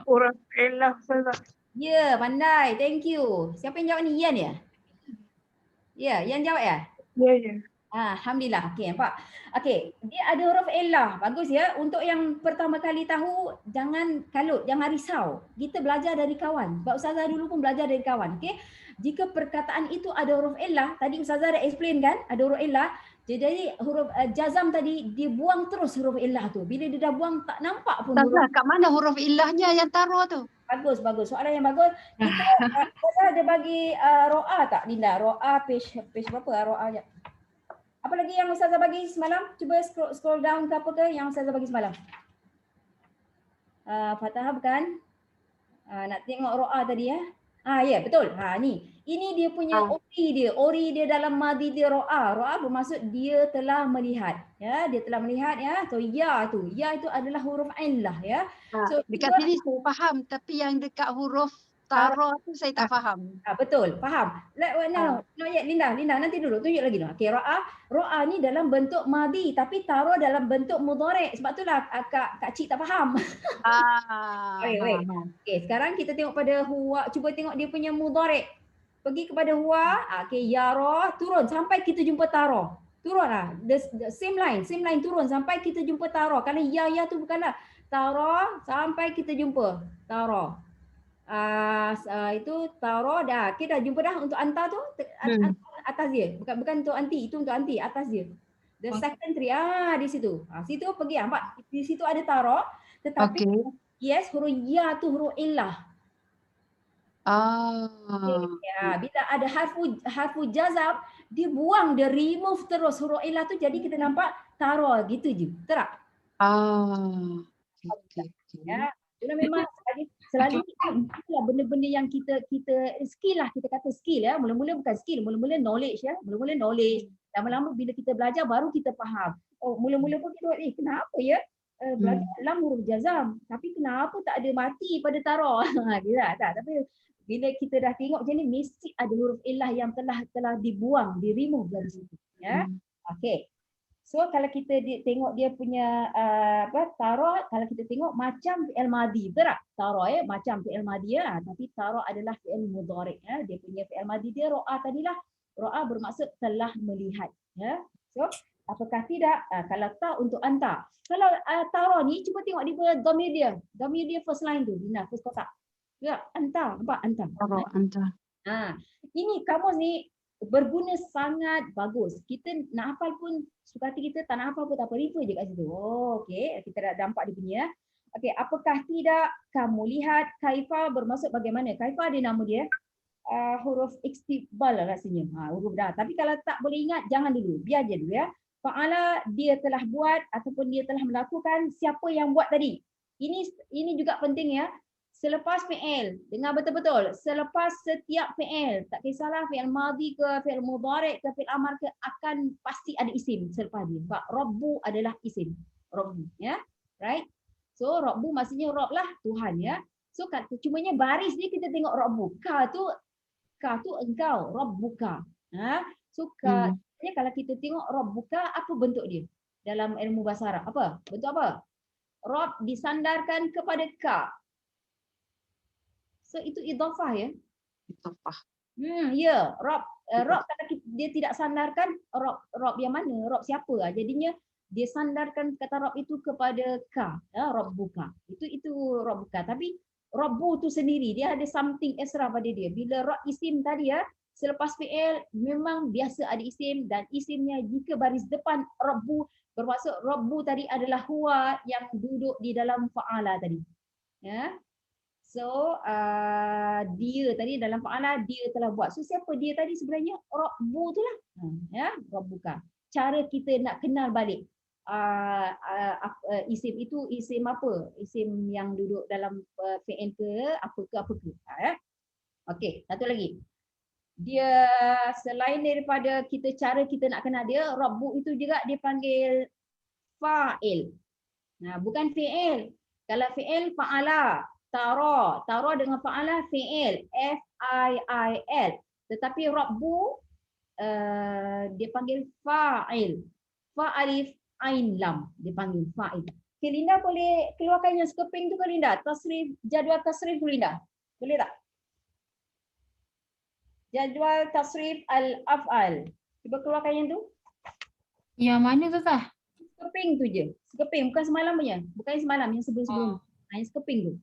Orang fi'il lah Ustazah. Ya, pandai. Thank you. Siapa yang jawab ni? Ian ya? Ya, Ian jawab ya? Ya. Alhamdulillah. Okey, nampak? Okey, dia ada huruf illah. Bagus ya. Untuk yang pertama kali tahu, jangan kalut, jangan risau. Kita belajar dari kawan. Sebab Ustazah dulu pun belajar dari kawan. Okey. Jika perkataan itu ada huruf illah, tadi Ustazah dah explain kan, ada huruf illah. Jadi huruf jazam tadi dia buang terus huruf illah tu. Bila dia dah buang tak nampak pun huruf. Ustazah, kat mana huruf ilahnya yang taruh tu? Bagus, bagus. Soalan yang bagus. Kita Ustazah ada bagi ro'a tak Linda? Ro'a page berapa ro'a je? Apa lagi yang Ustazah bagi semalam? Cuba scroll down ke apa ke yang Ustazah bagi semalam. Fatahah bukan? Nak tengok ro'a tadi ya. Ya betul. Ni. Ini dia punya ori dia. Ori dia dalam madhi dia ro'a. Ro'a bermaksud dia telah melihat. Ya, dia telah melihat ya. So ya itu adalah huruf illah ya. So Dekat sini saya faham, tapi yang dekat huruf taruh tu saya tak faham. Betul, faham. No, Linda, nanti dulu tunjuk lagi dulu. Okey, ro'a ni dalam bentuk madhi tapi taruh dalam bentuk mudhari'. Sebab itulah Kak Cik tak faham. Okey, sekarang kita tengok pada huwa, cuba tengok dia punya mudhari'. Pergi kepada huwa, okey, yara, turun sampai kita jumpa taruh. Turunlah. The same line turun sampai kita jumpa taruh. Kalau ya tu bukanlah taruh sampai kita jumpa taruh. Itu taruh dah. Okey dah jumpa dah untuk anta tu atas dia. Bukan untuk anti, itu untuk anti atas dia. The second tree di situ. Situ pergi nampak di situ ada taruh tetapi yes huruf ya tu huruf illah. Ya, bila ada harfu jazam dia buang, dia remove terus huruf illah tu jadi kita nampak taruh gitu je. Betul tak? Ya. Jadi memang selalu itulah benda-benda yang kita skill lah, kita kata skill ya. Mula-mula bukan skill, mula-mula knowledge ya. Mula-mula knowledge. Lama-lama bila kita belajar baru kita faham. Mula-mula pun kita kenapa ya? Belajar lam huruf jazam tapi kenapa tak ada mati pada taruh? Tak. Tapi bila kita dah tengok macam ni mesti ada huruf illah yang telah dibuang, di-remove dari situ ya. Okey. So kalau kita tengok dia punya taruh, kalau kita tengok macam fi'il madhi, betul tak? Taruh macam fi'il madhi ya, tapi taruh adalah fi'il mudhari' ya. Dia punya fi'il madhi dia ro'a tadilah. Ro'a bermaksud telah melihat ya. So apakah tidak? Kalau tak untuk anta. Kalau taruh ni cuba tengok dia punya dhamir dia. Dhamir dia first line tu, Dina, first kotak. Ya, anta, nampak anta. Taruh anta. Ini kamus ni berguna sangat bagus. Kita nak hafal pun suka hati kita tak nak hafal pun tak apa, refer je kat situ. Okey, kita dah nampak dia punya. Okey, apakah tidak kamu lihat kaifa bermaksud bagaimana? Kaifa dia nama dia. Huruf istiqbal rasanya. Huruf dah. Tapi kalau tak boleh ingat jangan dulu. Biar je dulu ya. Fa'ala dia telah buat ataupun dia telah melakukan, siapa yang buat tadi. Ini juga penting ya. Selepas fi'il, dengar betul-betul. Selepas setiap fi'il, tak kisahlah fi'il madhi ke, fi'il mudhari' ke, fi'il amar ke, akan pasti ada isim selepas dia. Sebab Rabbu adalah isim. Rabbu, ya. Right? So Rabbu maksudnya Rabb lah, Tuhan ya. So cumanya baris ni kita tengok Rabbu. Ka tu engkau, Rabbuka. So kalau kita tengok Rabbuka, apa bentuk dia? Dalam ilmu bahasa Arab, apa? Bentuk apa? Rabb disandarkan kepada ka. So itu idhafah ya. Idhafah. Ya, Rabb kalau dia tidak sandarkan Rabb yang mana? Rabb siapa? Jadinya dia sandarkan kata Rabb itu kepada ka, ya, Rabbuka. Itu Rabbuka. Tapi Rabbu tu sendiri dia ada something extra pada dia. Bila Rabb isim tadi ya, selepas fi'il memang biasa ada isim dan isimnya jika baris depan Rabbu bermaksud Rabbu tadi adalah huwa yang duduk di dalam fa'ala tadi. Ya. So dia tadi dalam fa'ala dia telah buat. So siapa dia tadi sebenarnya? Rabbu tu lah. Ya, Rabbuka. Cara kita nak kenal balik isim itu isim apa? Isim yang duduk dalam fi'il ke apa ke. Okey, satu lagi. Dia selain daripada cara kita nak kenal dia, Rabbu itu juga dipanggil fa'il. Bukan fi'il. Kalau fi'il fa'ala. Taro dengan fa'ala fi'il, F-I-I-L. Tetapi Rabbu dia panggil fa'il. Fa'alif ain lam dia panggil fa'il. Okay, Linda boleh keluarkan yang skeping tu ke Linda? Jadual tasrif tu Linda. Boleh tak? Jadual tasrif al-af'al. Cuba keluarkan yang tu. Yang mana Ustazah? Sekeping tu je. Sekeping, bukan semalam punya. Bukan yang semalam, yang sebelum-sebelum. Yang sekeping tu.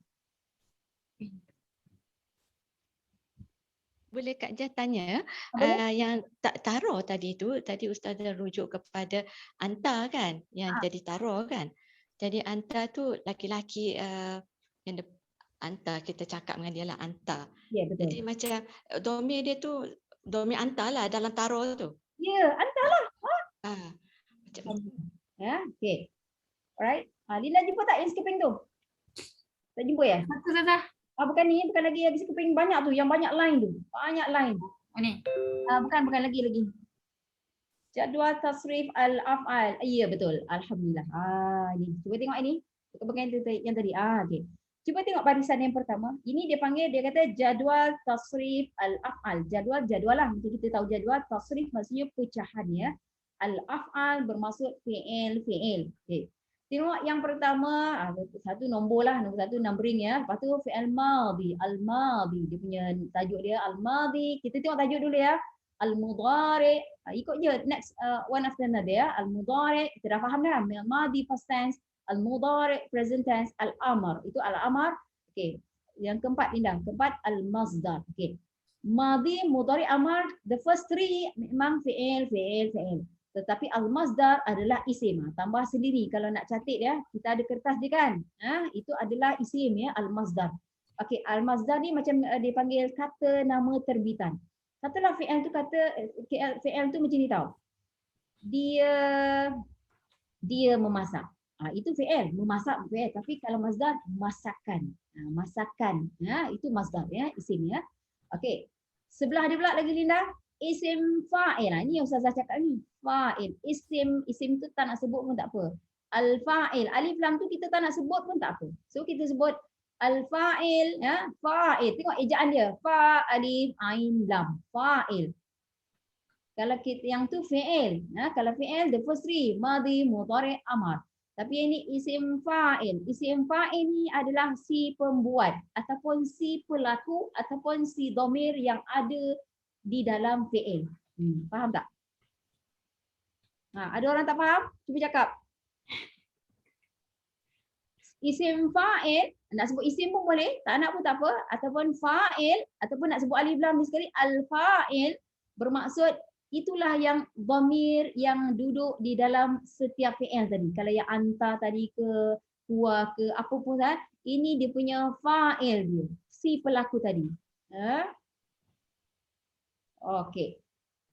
Boleh Kak Jah tanya, yang tak taruh tadi tu, tadi Ustazah rujuk kepada anta kan, yang jadi taruh kan. Jadi anta tu laki-laki, yang anta, kita cakap dengan dia lah anta. Ya, betul. Jadi macam domir dia tu, domir anta lah dalam taruh tu. Ya, anta lah. Macam Ya, okey. Alright. Lina jumpa tak yang sekeping tu? Tak jumpa ya? Satu Ustazah. Bukan ni, bukan lagi sekeping banyak tu, yang banyak line tu. Banyak line. Oh ni. Bukan lagi. Jadual tasrif al-af'al. Ya, betul. Alhamdulillah. Ini. Cuba tengok ini. Bukan yang tadi. Okey. Cuba tengok barisan yang pertama. Ini dia panggil, dia kata jadual tasrif al-af'al. Jadual lah. Macam kita tahu jadual tasrif maksudnya pecahan ya. Al-af'al bermaksud fi'il. Okey. Tengok yang pertama, satu nombor lah, nombor satu numbering ya. Lepas tu fi'il madhi, al-madhi. Dia punya tajuk dia al-madhi. Kita tengok tajuk dulu ya. Al-mudhari. Ikut je next one after another ya. Al-mudhari, kita dah faham dah. Al-madhi past tense, al-mudhari present tense, al-amr. Itu al-amr. Okey. Yang keempat Linda, keempat al-masdar. Okey. Madhi, mudhari, amr, the first three memang fi'il. Tetapi al-masdar adalah isim. Tambah sendiri kalau nak catat ya. Kita ada kertas dia kan. Itu adalah isim ya, al-masdar. Okey, al-masdar ni macam dipanggil kata nama terbitan. Katalah fi'il tu fi'il tu macam ni tau. Dia memasak. Itu fi'il, memasak fi'il. Tapi kalau masdar masakan. Masakan. Itu masdar ya, isim ya. Okey. Sebelah dia pula lagi Linda. Isim fa'il. Ini yang Ustazah cakap ni. Fa'il. Isim tu tak nak sebut pun tak apa. Al-fa'il. Alif lam tu kita tak nak sebut pun tak apa. So kita sebut al-fa'il. Ya. Fa'il. Tengok ejaan dia. Fa, alif, ain, lam. Fa'il. Kalau kita yang tu fi'il. Kalau fi'il the first three. Madhi, mudhari, amar. Tapi ini isim fa'il. Isim fa'il ni adalah si pembuat. Ataupun si pelaku. Ataupun si domir yang ada di dalam fi'il. Faham tak? Ada orang tak faham? Cuba cakap. Isim fa'il, nak sebut isim pun boleh, tak nak pun tak apa. Ataupun fa'il, ataupun nak sebut alif lam ni sekali, al-fa'il bermaksud itulah yang dhamir yang duduk di dalam setiap fi'il tadi. Kalau yang anta tadi ke, huwa ke, apa pun kan, ini dia punya fa'il dia. Si pelaku tadi. Okey.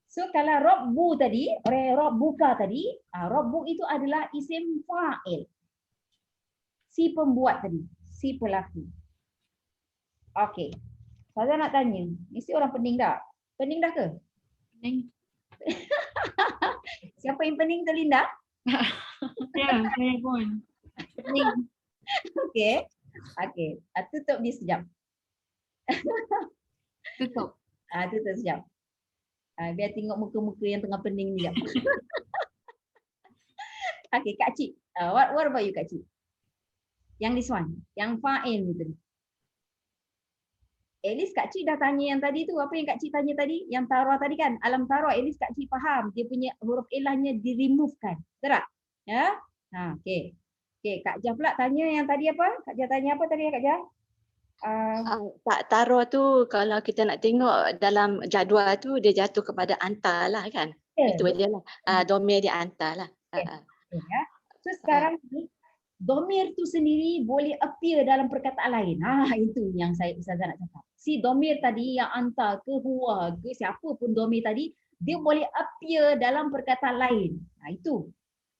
So kalau rabbu tadi, rabbuka tadi, rabbu itu adalah isim fa'il. Si pembuat tadi, si pelaku. Okey. Saya nak tanya, mesti orang pening tak? Pening dah ke? Pening. Siapa yang pening tu Linda? Ya, saya pun. Pening. Okey. Tutup dia sekejap. Tutup. Tutup sekejap. Biar tengok muka-muka yang tengah pening ni. Okey, Kak Cik. What about you Kak Cik? Yang this one, yang fa'il ni tadi. At least Kak Cik dah tanya yang tadi tu. Apa yang Kak Cik tanya tadi? Yang taruh tadi kan? Alam taruh, at least Kak Cik faham. Dia punya huruf ilahnya di-removekan. Betul tak? Ya? Okey. Okey, Kak Jah pula tanya yang tadi apa? Kak Jah tanya apa tadi Kak Jah? Tak taruh tu kalau kita nak tengok dalam jadual tu dia jatuh kepada anta lah kan. Itu dia lah. Domir dia anta lah. Ya. So sekarang ni domir tu sendiri boleh appear dalam perkataan lain. Itu yang Ustazah nak cakap. Si domir tadi yang anta ke huwa ke siapa pun domir tadi, dia boleh appear dalam perkataan lain. Itu.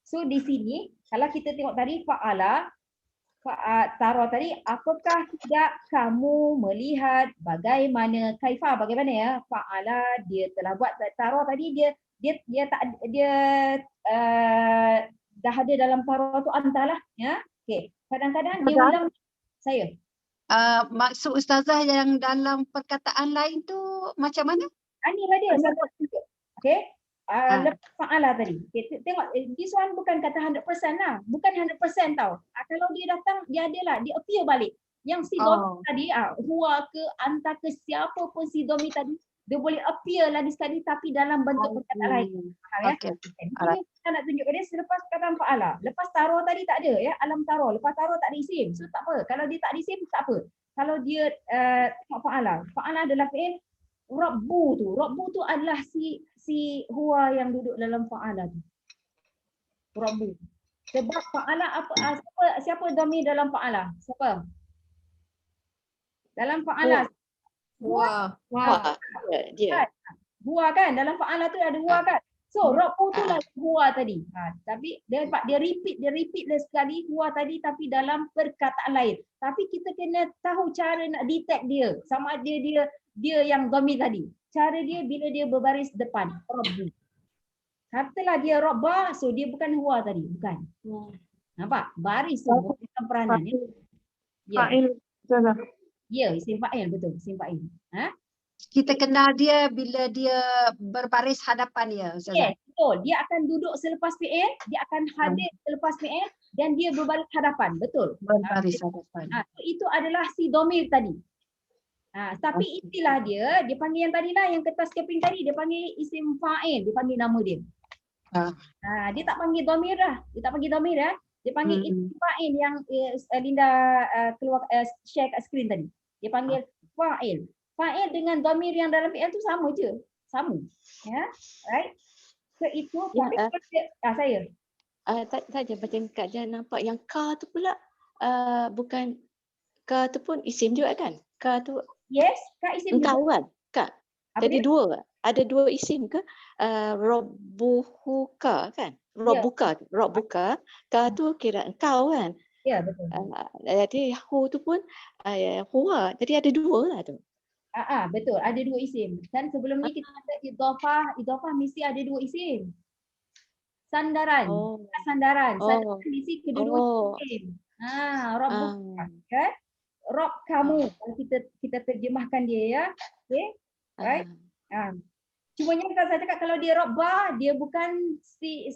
So di sini kalau kita tengok tadi fa'ala, taruh tadi, apakah tidak kamu melihat bagaimana kaifa, bagaimana ya fa'ala, dia telah buat taruh tadi, dia dah ada dalam taruh tu antalah ya. Okey, kadang-kadang dia ulang saya. Maksud Ustazah yang dalam perkataan lain tu macam mana? Ini lah dia. Okey. Lepas fa'ala tadi. Okay, tengok, this one bukan kata 100% lah. Bukan 100% tau. Kalau dia datang, dia adalah, dia appear balik. Yang si domi tadi, huwa ke, anta ke, siapa pun si domi tadi, Dia boleh appear lagi sekali tapi dalam bentuk perkataan lain. Faham ya? Okey. Ini kita nak tunjukkan dia selepas perkataan fa'ala. Lepas taro tadi tak ada ya, alam taro. Lepas taro tak ada isim. So tak apa. Kalau dia tak ada isim tak apa. Kalau dia tengok fa'ala. Fa'ala adalah fi'il rabbu tu. Rabbu tu adalah si huwa yang duduk dalam fa'ala tu. Rabbu. Sebab fa'ala apa siapa dhamir dalam fa'ala? Siapa? Dalam fa'ala Wah. Wah, dia. huwa kan, dalam fa'ala tu ada huwa kan. So rabbu tu lah huwa tadi. Tapi dia repeat sekali huwa tadi tapi dalam perkataan lain. Tapi kita kena tahu cara nak detect dia. Sama ada dia yang dhamir tadi. Cara dia bila dia berbaris depan, rabbu. Katalah dia rabba, so dia bukan huwa tadi, bukan. Nampak? Baris tu bukan peranan ya. Ya, Fa'il Ustazah. ya, isim fa'il betul, isim fa'il. Kita kenal dia bila dia berbaris hadapan dia, Ustazah. Yes, betul. Dia akan duduk selepas fi'il, dia akan hadir selepas fi'il dan dia berbaris hadapan, betul. Berbaris hadapan. So itu adalah si dhamir tadi. Tapi istilah dia panggil yang tadi lah, yang kertas keping tadi, dia panggil isim fa'il, dia panggil nama dia. Dia tak panggil dhamir dah, dia tak panggil dhamir dah. Dia panggil isim fa'il yang Linda keluar share kat skrin tadi. Dia panggil fa'il. Fa'il dengan dhamir yang dalam fi'il tu sama je. Sama. Ya, right? So itu saya. Saja macam Kak Jan nampak yang ka tu pula bukan ka tu pun isim juga kan? Ka tu Yes, Kak isim juga. engkau kan? Kak. Apa Jadi dia? dua. Ada dua isim ke? Rabbuka kan? Rabbuka. Rabbuka. Ka tu kira engkau kan? Ya, betul. Jadi hu tu pun huwa. Jadi ada dua lah tu. Betul. Ada dua isim. Dan sebelum ni kita kata idhafah mesti ada dua isim. Sandaran. Sandaran. Sandaran mesti kedua-dua isim. Rabbuka. Kan? Rob kamu. Kalau kita terjemahkan dia ya. Okay? Right? Cumanya saya cakap kalau dia robba, dia bukan si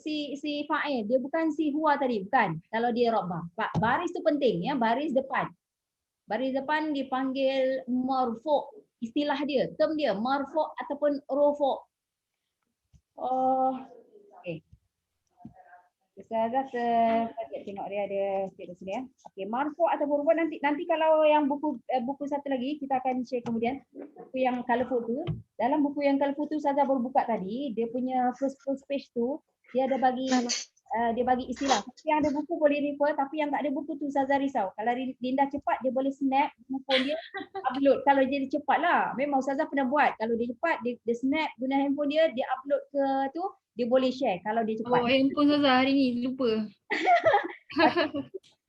fa'il, dia bukan si huwa tadi, bukan. Kalau dia robba. Baris tu penting ya, baris depan. Baris depan dipanggil marfu'. Istilah dia, term dia marfu' ataupun rufu'. Okey. Ustazah tengok dia ada di sini ya. Okey, marfu' ataupun rufu' nanti kalau yang buku satu lagi kita akan share kemudian. Buku yang colourful tu, dalam buku yang colourful tu Ustazah baru buka tadi, dia punya first page tu dia ada bagi istilah. Tapi yang ada buku boleh refer, tapi yang tak ada buku tu Ustazah risau. Kalau Linda cepat dia boleh snap handphone dia upload. Kalau dia cepat lah, memang Ustazah pernah buat. Kalau dia cepat dia snap guna handphone dia upload ke tu, dia boleh share kalau dia cepat. Handphone Ustazah hari ni lupa.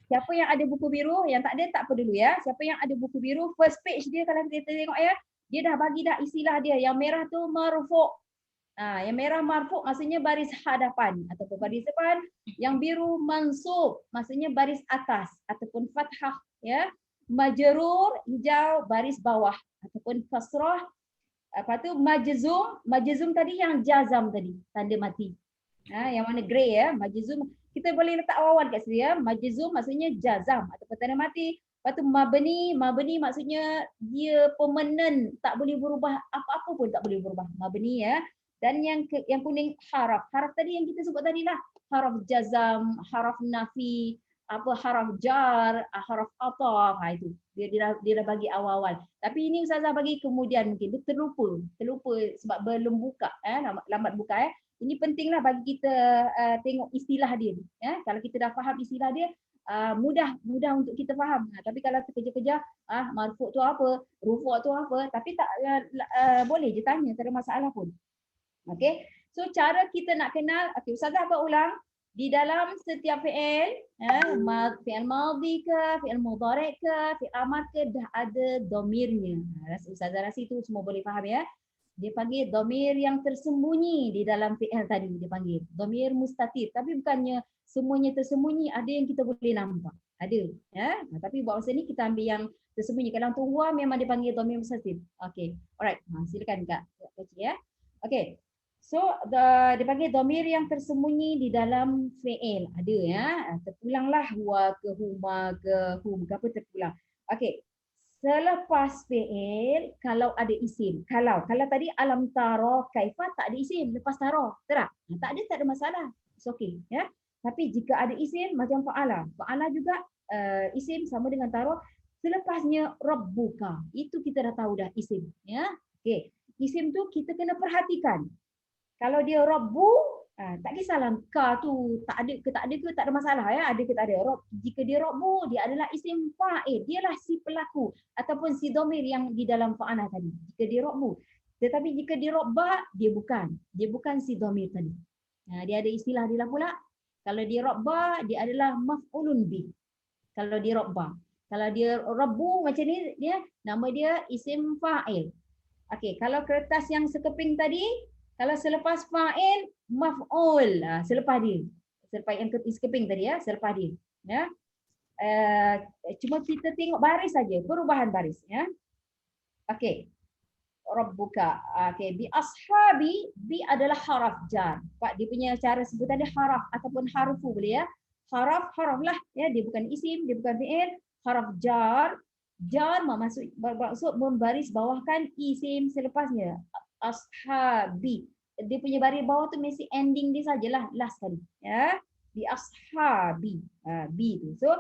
Siapa yang ada buku biru, yang tak ada tak apa dulu ya. Siapa yang ada buku biru, first page dia kalau kita tengok ya, dia dah bagi dah istilah dia. Yang merah tu marfu'. Yang merah marfu' maksudnya baris hadapan ataupun baris depan. Yang biru mansub maksudnya baris atas ataupun fathah ya. Majrur hijau baris bawah ataupun kasrah. Apa tu majzum tadi yang jazam tadi, tanda mati. Yang mana grey ya, majzum kita boleh letak awal kat sini ya. Majzum maksudnya jazam ataupun tanda mati. Lepas tu mabni maksudnya dia permanent, tak boleh berubah, apa-apa pun tak boleh berubah. Mabni ya. Dan yang kuning haraf. Haraf tadi yang kita sebut tadi lah. Haraf jazam, haraf nafi, haraf jar, haraf ataf. Itu. Dia dah bagi awal-awal. Tapi ini Ustazah bagi kemudian mungkin dia terlupa sebab belum buka lambat buka. Ini pentinglah bagi kita tengok istilah dia ni. Kalau kita dah faham istilah dia, mudah untuk kita faham. Tapi kalau terkejar-kejar, marfu' tu apa, rufu' tu apa, tapi tak boleh je tanya, tak ada masalah pun. Okey. So cara kita nak kenal, okey Ustazah buat ulang. Di dalam setiap fi'il, fi'il madhi ke, fi'il mudhari' ke, fi'il amar ke, dah ada dhamirnya. Ustazah rasa itu semua boleh faham ya. Dia panggil dhamir yang tersembunyi di dalam fi'il tadi, dia panggil dhamir mustatir. Tapi bukannya semuanya tersembunyi, ada yang kita boleh nampak. Ada ya. Tapi buat masa ni kita ambil yang tersembunyi. Kalau untuk huwa memang dipanggil dhamir mustatir. Okey. Alright. Silakan Kak. Ya. Okey. So dipanggil dhamir yang tersembunyi di dalam fi'il. Ada ya. Terpulanglah huwa ke huma ke hum ke apa terpulang. Okey. Selepas fi'il kalau ada isim. Kalau tadi alam tara kaifa tak ada isim lepas tara. Tak? Tak ada masalah. It's okay, ya. Tapi jika ada isim macam fa'ala. Fa'ala juga isim sama dengan tara. Selepasnya rabbuka. Itu kita dah tahu dah isim, ya. Okey. Isim tu kita kena perhatikan. Kalau dia rabbu, tak kisahlah ka tu tak ada ke tak ada masalah, ya. Ada ke tak ada. Jika dia rabbu, dia adalah isim fa'il. Dialah si pelaku ataupun si dhamir yang di dalam fa'ala tadi. Jika dia rabbu. Tetapi jika dia rabba, dia bukan si dhamir tadi. Dia ada istilah dia lah pula. Kalau dia rabba, dia adalah maf'ulun bi. Kalau dia rabba. Kalau dia rabbu macam ni, dia nama dia isim fa'il. Okey, kalau kertas yang sekeping tadi, kalau selepas fa'il, maf'ul. Selepas dia. Selepas yang sekeping tadi, ya, selepas dia. Ya. Cuma kita tengok baris saja, perubahan baris, ya. Okey. Rabbuka. Okey, bi ashabi, bi adalah haraf jar. Pak, dia punya cara sebutan dia haraf ataupun harufu boleh, ya. Haraf lah, ya, dia bukan isim, dia bukan fi'il. Haraf jar. Jar maksud membaris bawahkan isim selepasnya. Ashabi. Dia punya baris bawah tu mesti ending dia sajalah, last kali, ya. Bi ashabi. Bi tu. So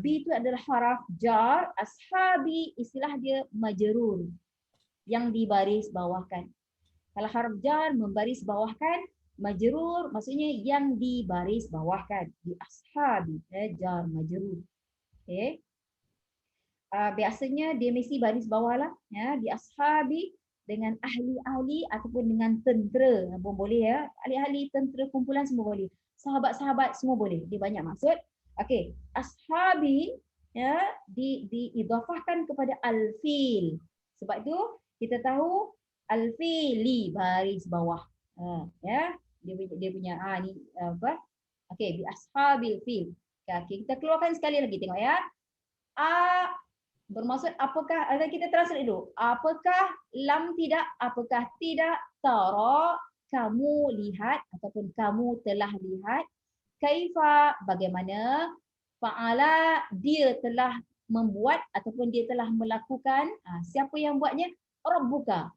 bi tu adalah haraf jar. Ashabi istilah dia majrur yang dibaris bawahkan. Kalau haraf jar membaris bawahkan, majrur maksudnya yang dibaris bawahkan. Bi ashabi, jar majrur. Okay. Biasanya dia mesti baris bawah lah, ya. Di ashabi dengan ahli-ahli ataupun dengan tentera pun boleh, ya. Ahli-ahli, tentera, kumpulan semua boleh. Sahabat-sahabat semua boleh. Dia banyak maksud. Okey, ashabi, ya, diidhafahkan kepada al-fil. Sebab itu kita tahu al-fili baris bawah. Ya, dia punya ni apa? Okey, bi ashabil fil. Okay, kita keluarkan sekali lagi, tengok, ya. Bermaksud apakah, kita translate dulu. Apakah lam tidak, apakah tidak, tara kamu lihat ataupun kamu telah lihat, kaifa bagaimana, fa'ala dia telah membuat ataupun dia telah melakukan, siapa yang buatnya? Rabbuka,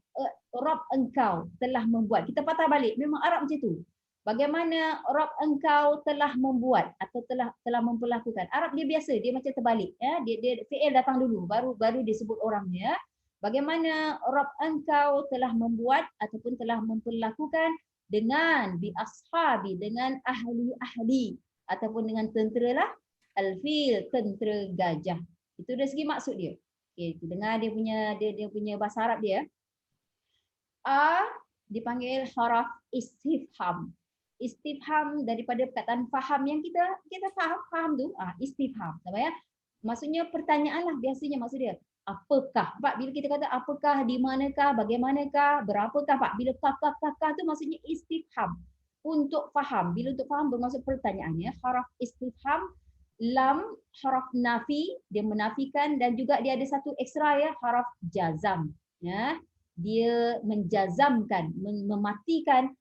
Rabb engkau telah membuat. Kita patah balik, memang Arab macam tu. Bagaimana Rabb engkau telah membuat atau telah memperlakukan. Arab dia biasa, dia macam terbalik, ya. Dia fi'il datang dulu baru disebut orangnya. Bagaimana Rabb engkau telah membuat ataupun telah memperlakukan dengan bi ashabi, dengan ahli-ahli ataupun dengan tentera lah, al-fil, tentera gajah. Itu dari segi maksud dia. Okey, kita dengar dia punya bahasa Arab dia. Dipanggil haraf istifham. Istifham daripada perkataan faham yang kita faham tu, istifham, apa ya? Maksudnya pertanyaan lah biasanya maksud dia. Apakah? Pak, bila kita kata apakah, di manakah, bagaimanakah, berapakah, Pak? Bila kakak tu maksudnya istifham. Untuk faham. Bila untuk faham bermaksud pertanyaan, ya. Haraf istifham, lam, haraf nafi, dia menafikan, dan juga dia ada satu ekstra, ya, haraf jazam, ya. Dia menjazamkan, mematikan.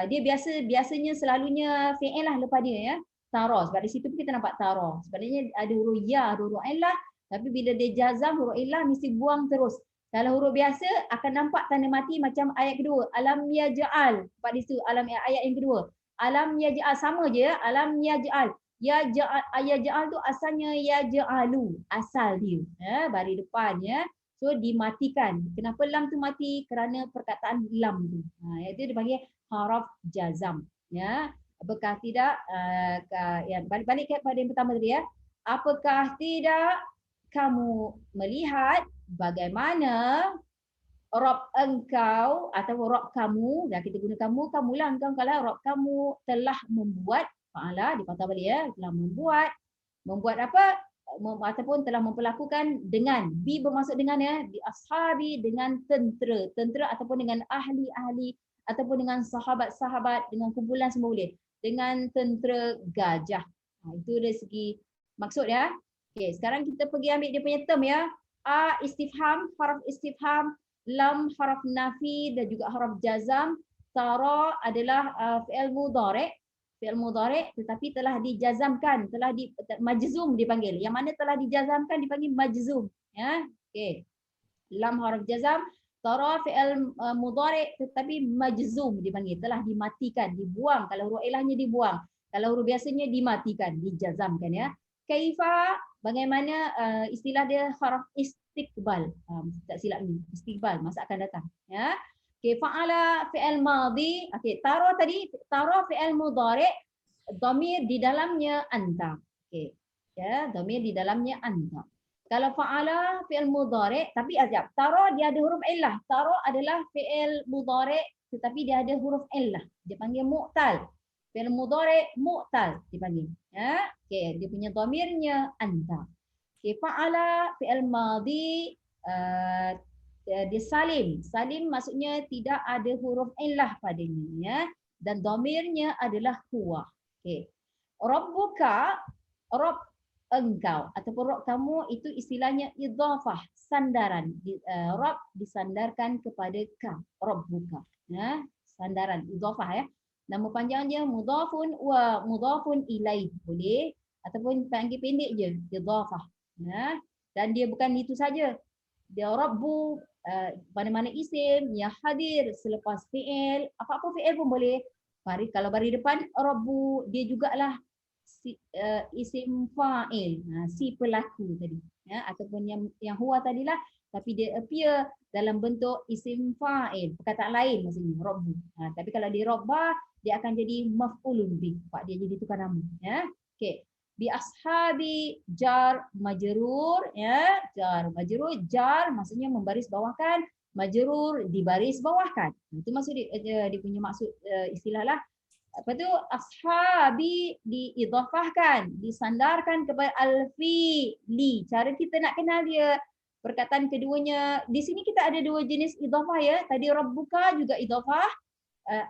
Dia biasanya selalunya fi'il lah lepas dia, ya. Tara, sebab di situ kita nampak tara. Sebenarnya ada huruf ya, ada huruf ain lah, tapi bila dia jazam huruf illah mesti buang terus. Kalau huruf biasa akan nampak tanda mati macam ayat kedua, alam yaj'al. Pada situ alam, ayat yang kedua. Alam yaj'al, sama je, ya. Alam yaj'al. Yaj'al tu asalnya yaj'alu, asal dia, ya, baris depan, ya. So dimatikan. Kenapa lam tu mati? Kerana perkataan lam tu. Itu dipanggil haraf jazam, ya. Apakah tidak, ya, balik kepada yang pertama tadi, ya. Apakah tidak kamu melihat bagaimana Rabb engkau atau Rabb kamu, dan kita guna kamulah engkau, kalau Rabb kamu telah membuat, fa'ala dipatah balik, ya, telah membuat apa? Ataupun telah memperlakukan dengan, bi bermaksud dengan, ya, di ashabi, dengan tentera ataupun dengan ahli-ahli ataupun dengan sahabat-sahabat, dengan kumpulan semua boleh, dengan tentera gajah. Itu dari segi maksud, ya. Okey, sekarang kita pergi ambil dia punya term, ya. Istifham, haraf istifham, lam haraf nafi dan juga haraf jazam. Tara adalah fi'il mudhari' tetapi telah dijazamkan, telah majzum dipanggil. Yang mana telah dijazamkan dipanggil majzum. Ya. Okey. Lam huruf jazam, tara fi'il mudhari' tetapi majzum dipanggil, telah dimatikan, dibuang. Kalau huruf ilahnya dibuang. Kalau huruf biasanya dimatikan, dijazamkan ya. Kaifa, bagaimana istilah dia huruf istiqbal. Tak silap ni, istiqbal, masa akan datang. Ya. Okey, fa'ala fi'il madhi. Okey, tara tadi, tara fi'il mudhari', dhamir di dalamnya anta. Okey. Ya, dhamir di dalamnya anta. Kalau fa'ala fi'il mudhari' tapi ajab. Tara dia ada huruf illah. Tara adalah fi'il mudhari' tetapi dia ada huruf illah. Dia panggil mu'tal. Fi'il mudhari' mu'tal dipanggil. Ya. Okey, dia punya dhamirnya anta. Okey, fa'ala fi'il madhi dia salim. Salim maksudnya tidak ada huruf illah padanya ya. Dan dhamirnya adalah huwa. Okey. Rabbuka, Rabb engkau ataupun Rabb kamu itu istilahnya idhafah, sandaran. Rabb disandarkan kepada ka, Rabbuka. Ya, sandaran idhafah ya. Nama panjangnya mudhafun wa mudhafun ilaih boleh ataupun panggil pendek je idhafah. Ya. Dan dia bukan itu saja. Dia Rabbu mana-mana isim yang hadir selepas fi'il, apa-apa fi'il pun boleh. Kalau bari depan Rabbu dia jugalah isim fa'il, si pelaku tadi ya, ataupun yang huwa tadilah tapi dia appear dalam bentuk isim fa'il, perkataan lain maksudnya rabbu. Tapi kalau di rabba dia akan jadi maf'ulun bih, pak dia jadi tukar nama ya. Okey, bi ashabi jar majrur ya, jar majrur, jar maksudnya membaris bawahkan, majrur dibaris bawahkan. Itu maksud dia punya maksud istilah lah. Apa tu ashabi diidhafahkan, disandarkan kepada al-fi'li. Cara kita nak kenal dia perkataan keduanya. Di sini kita ada dua jenis idhafah ya. Tadi rabbuka juga idhafah.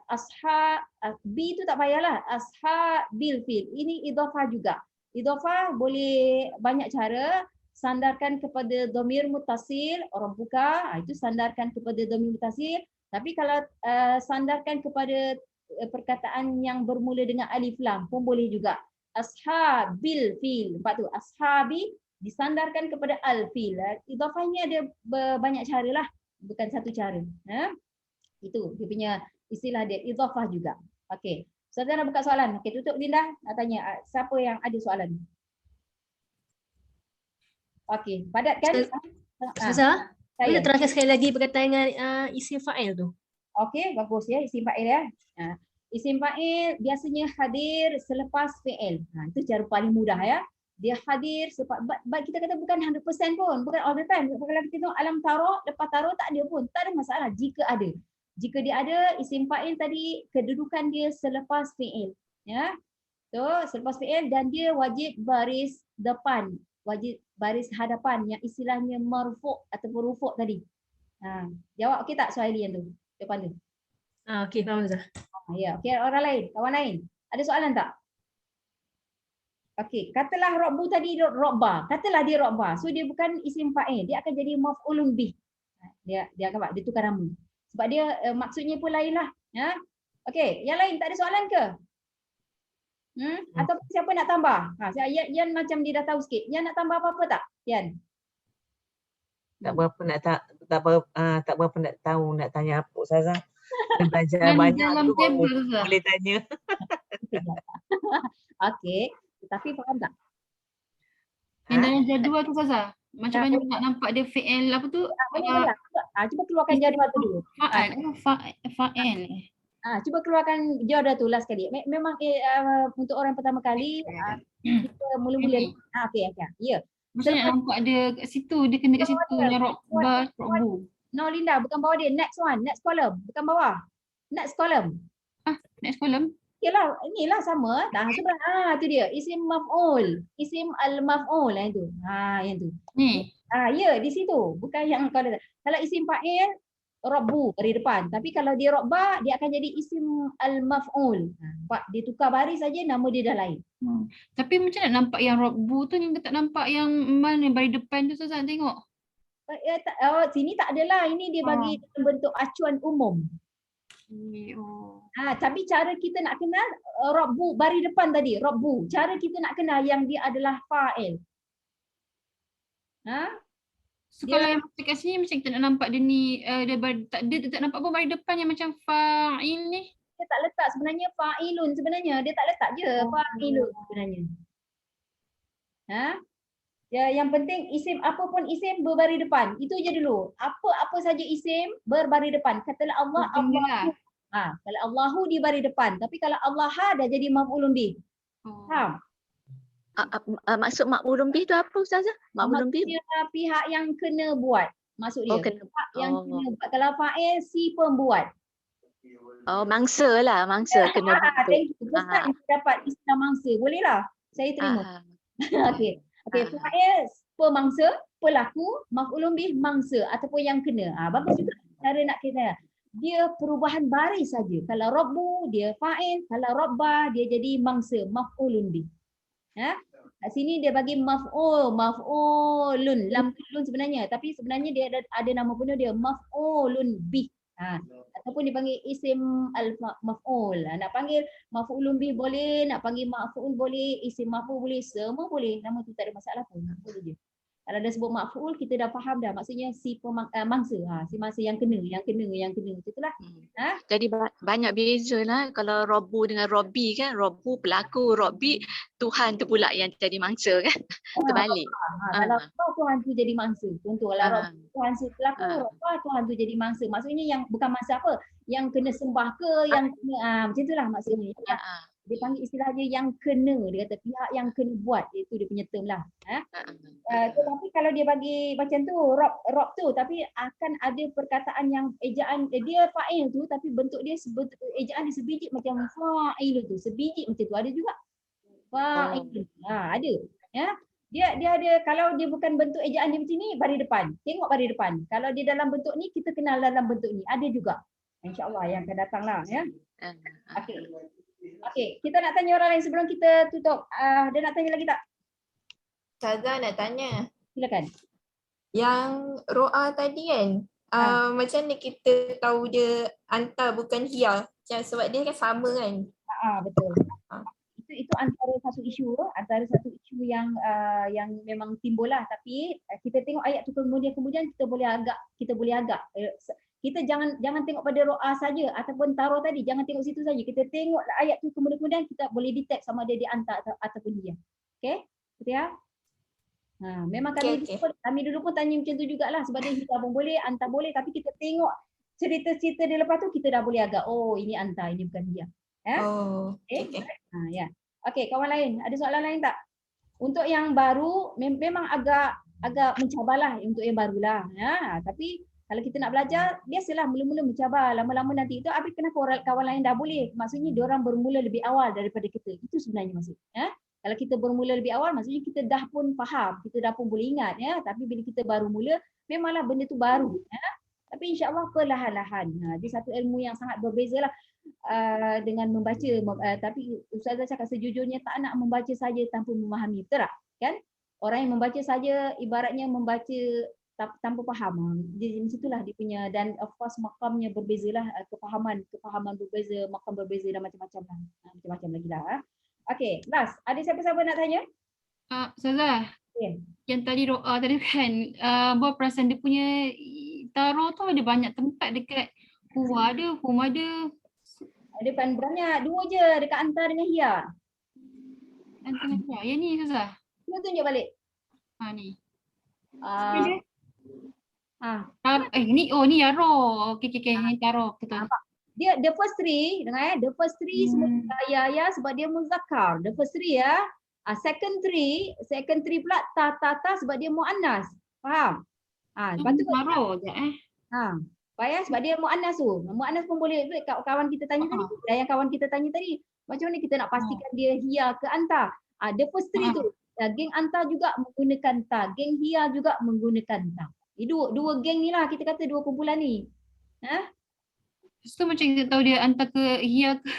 Ashabi itu tak payahlah. Ashabil fil. Ini idhafah juga. Idhafah boleh banyak cara. Sandarkan kepada dhamir muttasil, rabbuka, itu sandarkan kepada dhamir muttasil. Tapi kalau sandarkan kepada perkataan yang bermula dengan alif lam pun boleh juga. Ashabil fil. Nampak tu? Ashabi disandarkan kepada al fil. Idhafahnya ada banyak cara lah. Bukan satu cara. Itu dia punya istilah dia. Idhafah juga. Okey. Saudara nak buka soalan. Okey, tutup Linda. Nak tanya siapa yang ada soalan. Okey. Padat kan? Ustazah, boleh terangkan sekali lagi berkaitan dengan isim fa'il tu? Okey, bagus ya isim fa'il ya. Isim fa'il biasanya hadir selepas fi'il. Itu cara paling mudah ya. Dia hadir sebab kita kata bukan 100% pun, bukan all the time. Kalau kita tengok alam taro, lepas taro tak ada pun, tak ada masalah jika ada. Jika dia ada isim fa'il tadi kedudukan dia selepas fi'il ya. So, selepas fi'il dan dia wajib baris depan, wajib baris hadapan yang istilahnya marfu' ataupun rufu' tadi. Jawab okey tak soalan yang tu? Depan tu. Okey, faham Ustaz. Ya, okey, orang lain, kawan lain. Ada soalan tak? Okey, katalah rabbu tadi rabba. Katalah dia rabba. So dia bukan isim fa'il, dia akan jadi maf'ulun bih. Dia akan dia tukar nama. Sebab dia maksudnya pun lainlah, ya. Okey, yang lain tak ada soalan ke? Atau siapa nak tambah? Yan macam dia dah tahu sikit. Yan nak tambah apa-apa tak? Yan. Tak berapa nak tahu nak tanya apa Ustazah. Belajar banyak tu baru boleh tanya. Okey, tapi faham tak? Yang dalam jadual tu Ustazah. Macam mana nak nampak dia fi'il apa tu? Cuba keluarkan jadual tu dulu. Fa'il. Cuba keluarkan jadual tu last sekali. Memang untuk orang pertama kali kita mula-mula. Okey. Ya. Macam nak nampak dia kat situ, dia kena kat situ yang rabbu. No Linda, bukan bawah dia. Next one, next column. Bukan bawah. Next column. Next column. Yalah, inilah sama. Sebelah. Tu dia. Isim maf'ul. Isim al-maf'ul yang tu. Yang tu. Ni. Ya, di situ. Bukan yang kalau isim fa'il rabbu dari depan. Tapi kalau dia rabba, dia akan jadi isim al-maf'ul. Pak, dia tukar baris saja nama dia dah lain. Tapi macam nak nampak yang rabbu tu ni tak nampak yang mana baris depan tu Ustazah tengok. Sini tak adalah. Ini dia bagi dalam bentuk acuan umum. Tapi cara kita nak kenal rabbu baris depan tadi, rabbu. Cara kita nak kenal yang dia adalah fa'il. So Dia- kalau yang macam kat sini macam kita nak nampak dia ni dia tak nampak pun baris depan yang macam fa'il ni. Dia tak letak sebenarnya fa'ilun sebenarnya. Dia tak letak je fa'ilun sebenarnya. Ha? Ya, yang penting isim apapun isim berbaris depan. Itu je dulu. Apa-apa saja isim berbaris depan. Katalah Allah, Hujung dia lah. Allahu. Kalau Allahu di baris depan. Tapi kalau Allah dah jadi maf'ulun bih. Oh. Faham? Maksud makmulun bih tu apa Ustazah? Makmulun bih. Maksudnya pihak yang kena buat. Maksud dia. Oh, kena. Pihak yang Oh. kena buat. Kalau fa'il si pembuat. Oh, mangsa lah, mangsa kena buat. Thank you. Besar kita dapat istilah mangsa. Boleh lah. Saya terima. Okey. Okey, fa'il pemangsa, pelaku, maf'ulun bih mangsa ataupun yang kena. Bagus juga cara nak kena. Dia perubahan baris saja. Kalau rabbu dia fa'il, kalau rabbah dia jadi mangsa, maf'ulun bih. Kat sini dia bagi maf'ulun, lam lun sebenarnya, tapi sebenarnya dia ada nama penuh dia maf'ulun bih. Ataupun dipanggil isim al-maf'ul. Nak panggil maf'ulun bih boleh, nak panggil maf'ul boleh, isim maf'ul boleh, semua boleh. Nama tu tak ada masalah pun. Boleh je. Kalau dah sebut maf'ul kita dah faham dah. Maksudnya si mangsa, si mangsa yang kena. Itulah. Jadi banyak beza lah kalau Robbu dengan Robbi kan. Robbu pelaku, Robbi Tuhan tu pula yang jadi mangsa kan. Terbalik. Kalau Tuhan tu jadi mangsa. Contoh kalau Tuhan si pelaku, Tuhan tu jadi mangsa. Maksudnya yang bukan mangsa apa? Yang kena sembah ke, yang kena macam itulah maksudnya. Dia panggil istilah dia yang kena. Dia kata pihak yang kena buat. Itu dia punya term lah. Tetapi kalau dia bagi macam tu, rob tu, tapi akan ada perkataan yang ejaan dia fa'il tu, tapi bentuk dia ejaan dia sebiji macam fa'il tu. Sebiji macam tu ada juga. Fa'il. Ada. Ya. Dia ada, kalau dia bukan bentuk ejaan dia macam ni, baris depan. Tengok baris depan. Kalau dia dalam bentuk ni, kita kenal dalam bentuk ni. Ada juga. InsyaAllah yang akan datang lah. Ya. Okey, kita nak tanya orang lain sebelum kita tutup. Ada nak tanya lagi tak? Ustazah nak tanya. Silakan. Yang ro'a tadi kan, macam ni kita tahu dia anta bukan hiya. Sebab dia kan sama kan. Betul. Itu antara satu isu yang memang timbul lah. Tapi kita tengok ayat tu kemudian kita boleh agak. Kita jangan tengok pada ro'a saja ataupun taruh tadi, jangan tengok situ saja. Kita tengok ayat tu kemudian kita boleh detect sama dia anta ataupun dia. Okey? Betul ya? Memang kami dulu pun tanya macam tu jugalah sebab dia hiya pun boleh, anta boleh, tapi kita tengok cerita-cerita dia lepas tu kita dah boleh agak ini anta, ini bukan dia. Okey. Ya. Okey, kawan lain, ada soalan lain tak? Untuk yang baru memang agak mencabarlah untuk yang barulah. Tapi kalau kita nak belajar, biasalah mula-mula mencabar, lama-lama nanti itu habis kenapa orang kawan lain dah boleh? Maksudnya diorang bermula lebih awal daripada kita. Itu sebenarnya maksud. Kalau kita bermula lebih awal, maksudnya kita dah pun faham, kita dah pun boleh ingat. Tapi bila kita baru mula, memanglah benda tu baru. Tapi insya-Allah perlahan-lahan. Dia satu ilmu yang sangat berbezalah dengan membaca. Tapi Ustazah cakap sejujurnya tak nak membaca saja tanpa memahami. Betul tak? Kan? Orang yang membaca saja ibaratnya membaca tanpa faham. Di situlah dia punya, dan of course makamnya berbezalah, kefahaman berbeza, makam berbeza dan macam-macam lah. Macam-macam lagi lah. Okey, last. Ada siapa-siapa nak tanya? Ustazah, yang tadi ro'a tadi kan, buat perasan dia punya taruh tu ada banyak tempat dekat huwa ada, hum ada. Ada kan banyak, dua je dekat anta dengan hiya. Anta dengan hiya. Yang ni Ustazah. Cuba tunjuk balik. Ni. Ni yaro. Okey, ni taruh betul. Dia the first three, dengar the first three semua ya sebab dia muzakkar. The first three ya. Second three pula ta sebab dia muannas. Faham? Lepas tu taruh je Payah sebab dia muannas tu. Muannas pun boleh kawan kita tanya tadi. Yang kawan kita tanya tadi, macam mana kita nak pastikan dia hiya ke anta? The first three tu. Geng anta juga menggunakan ta, geng hiya juga menggunakan ta. Dua geng ni lah kita kata, dua kumpulan ni. So macam kita tahu dia anta ke hiya ke.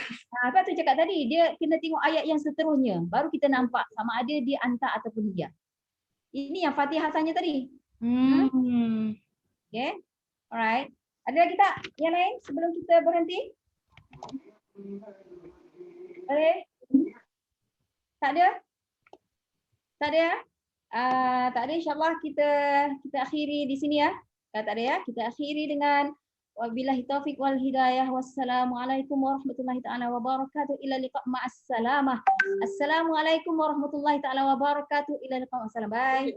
Apa tu cakap tadi, dia kena tengok ayat yang seterusnya. Baru kita nampak sama ada dia anta ataupun hiya. Ini yang Fatihah tanya tadi. Okay. Alright. Ada lagi tak yang lain sebelum kita berhenti? Boleh? Tak ada? Tak ada? Tak ada, insyaAllah kita akhiri di sini ya. Tak ada ya, kita akhiri dengan wabillahi taufiq wal hidayah. Wassalamualaikum warahmatullahi taala wabarakatuh. Ila liqa' ma'as salamah. Assalamualaikum warahmatullahi taala wabarakatuh. Ila liqa' ma'as salamah. Bye.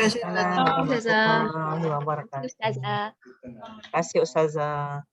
Assalamualaikum warahmatullahi wabarakatuh. Ustazah. Terima kasih Ustazah.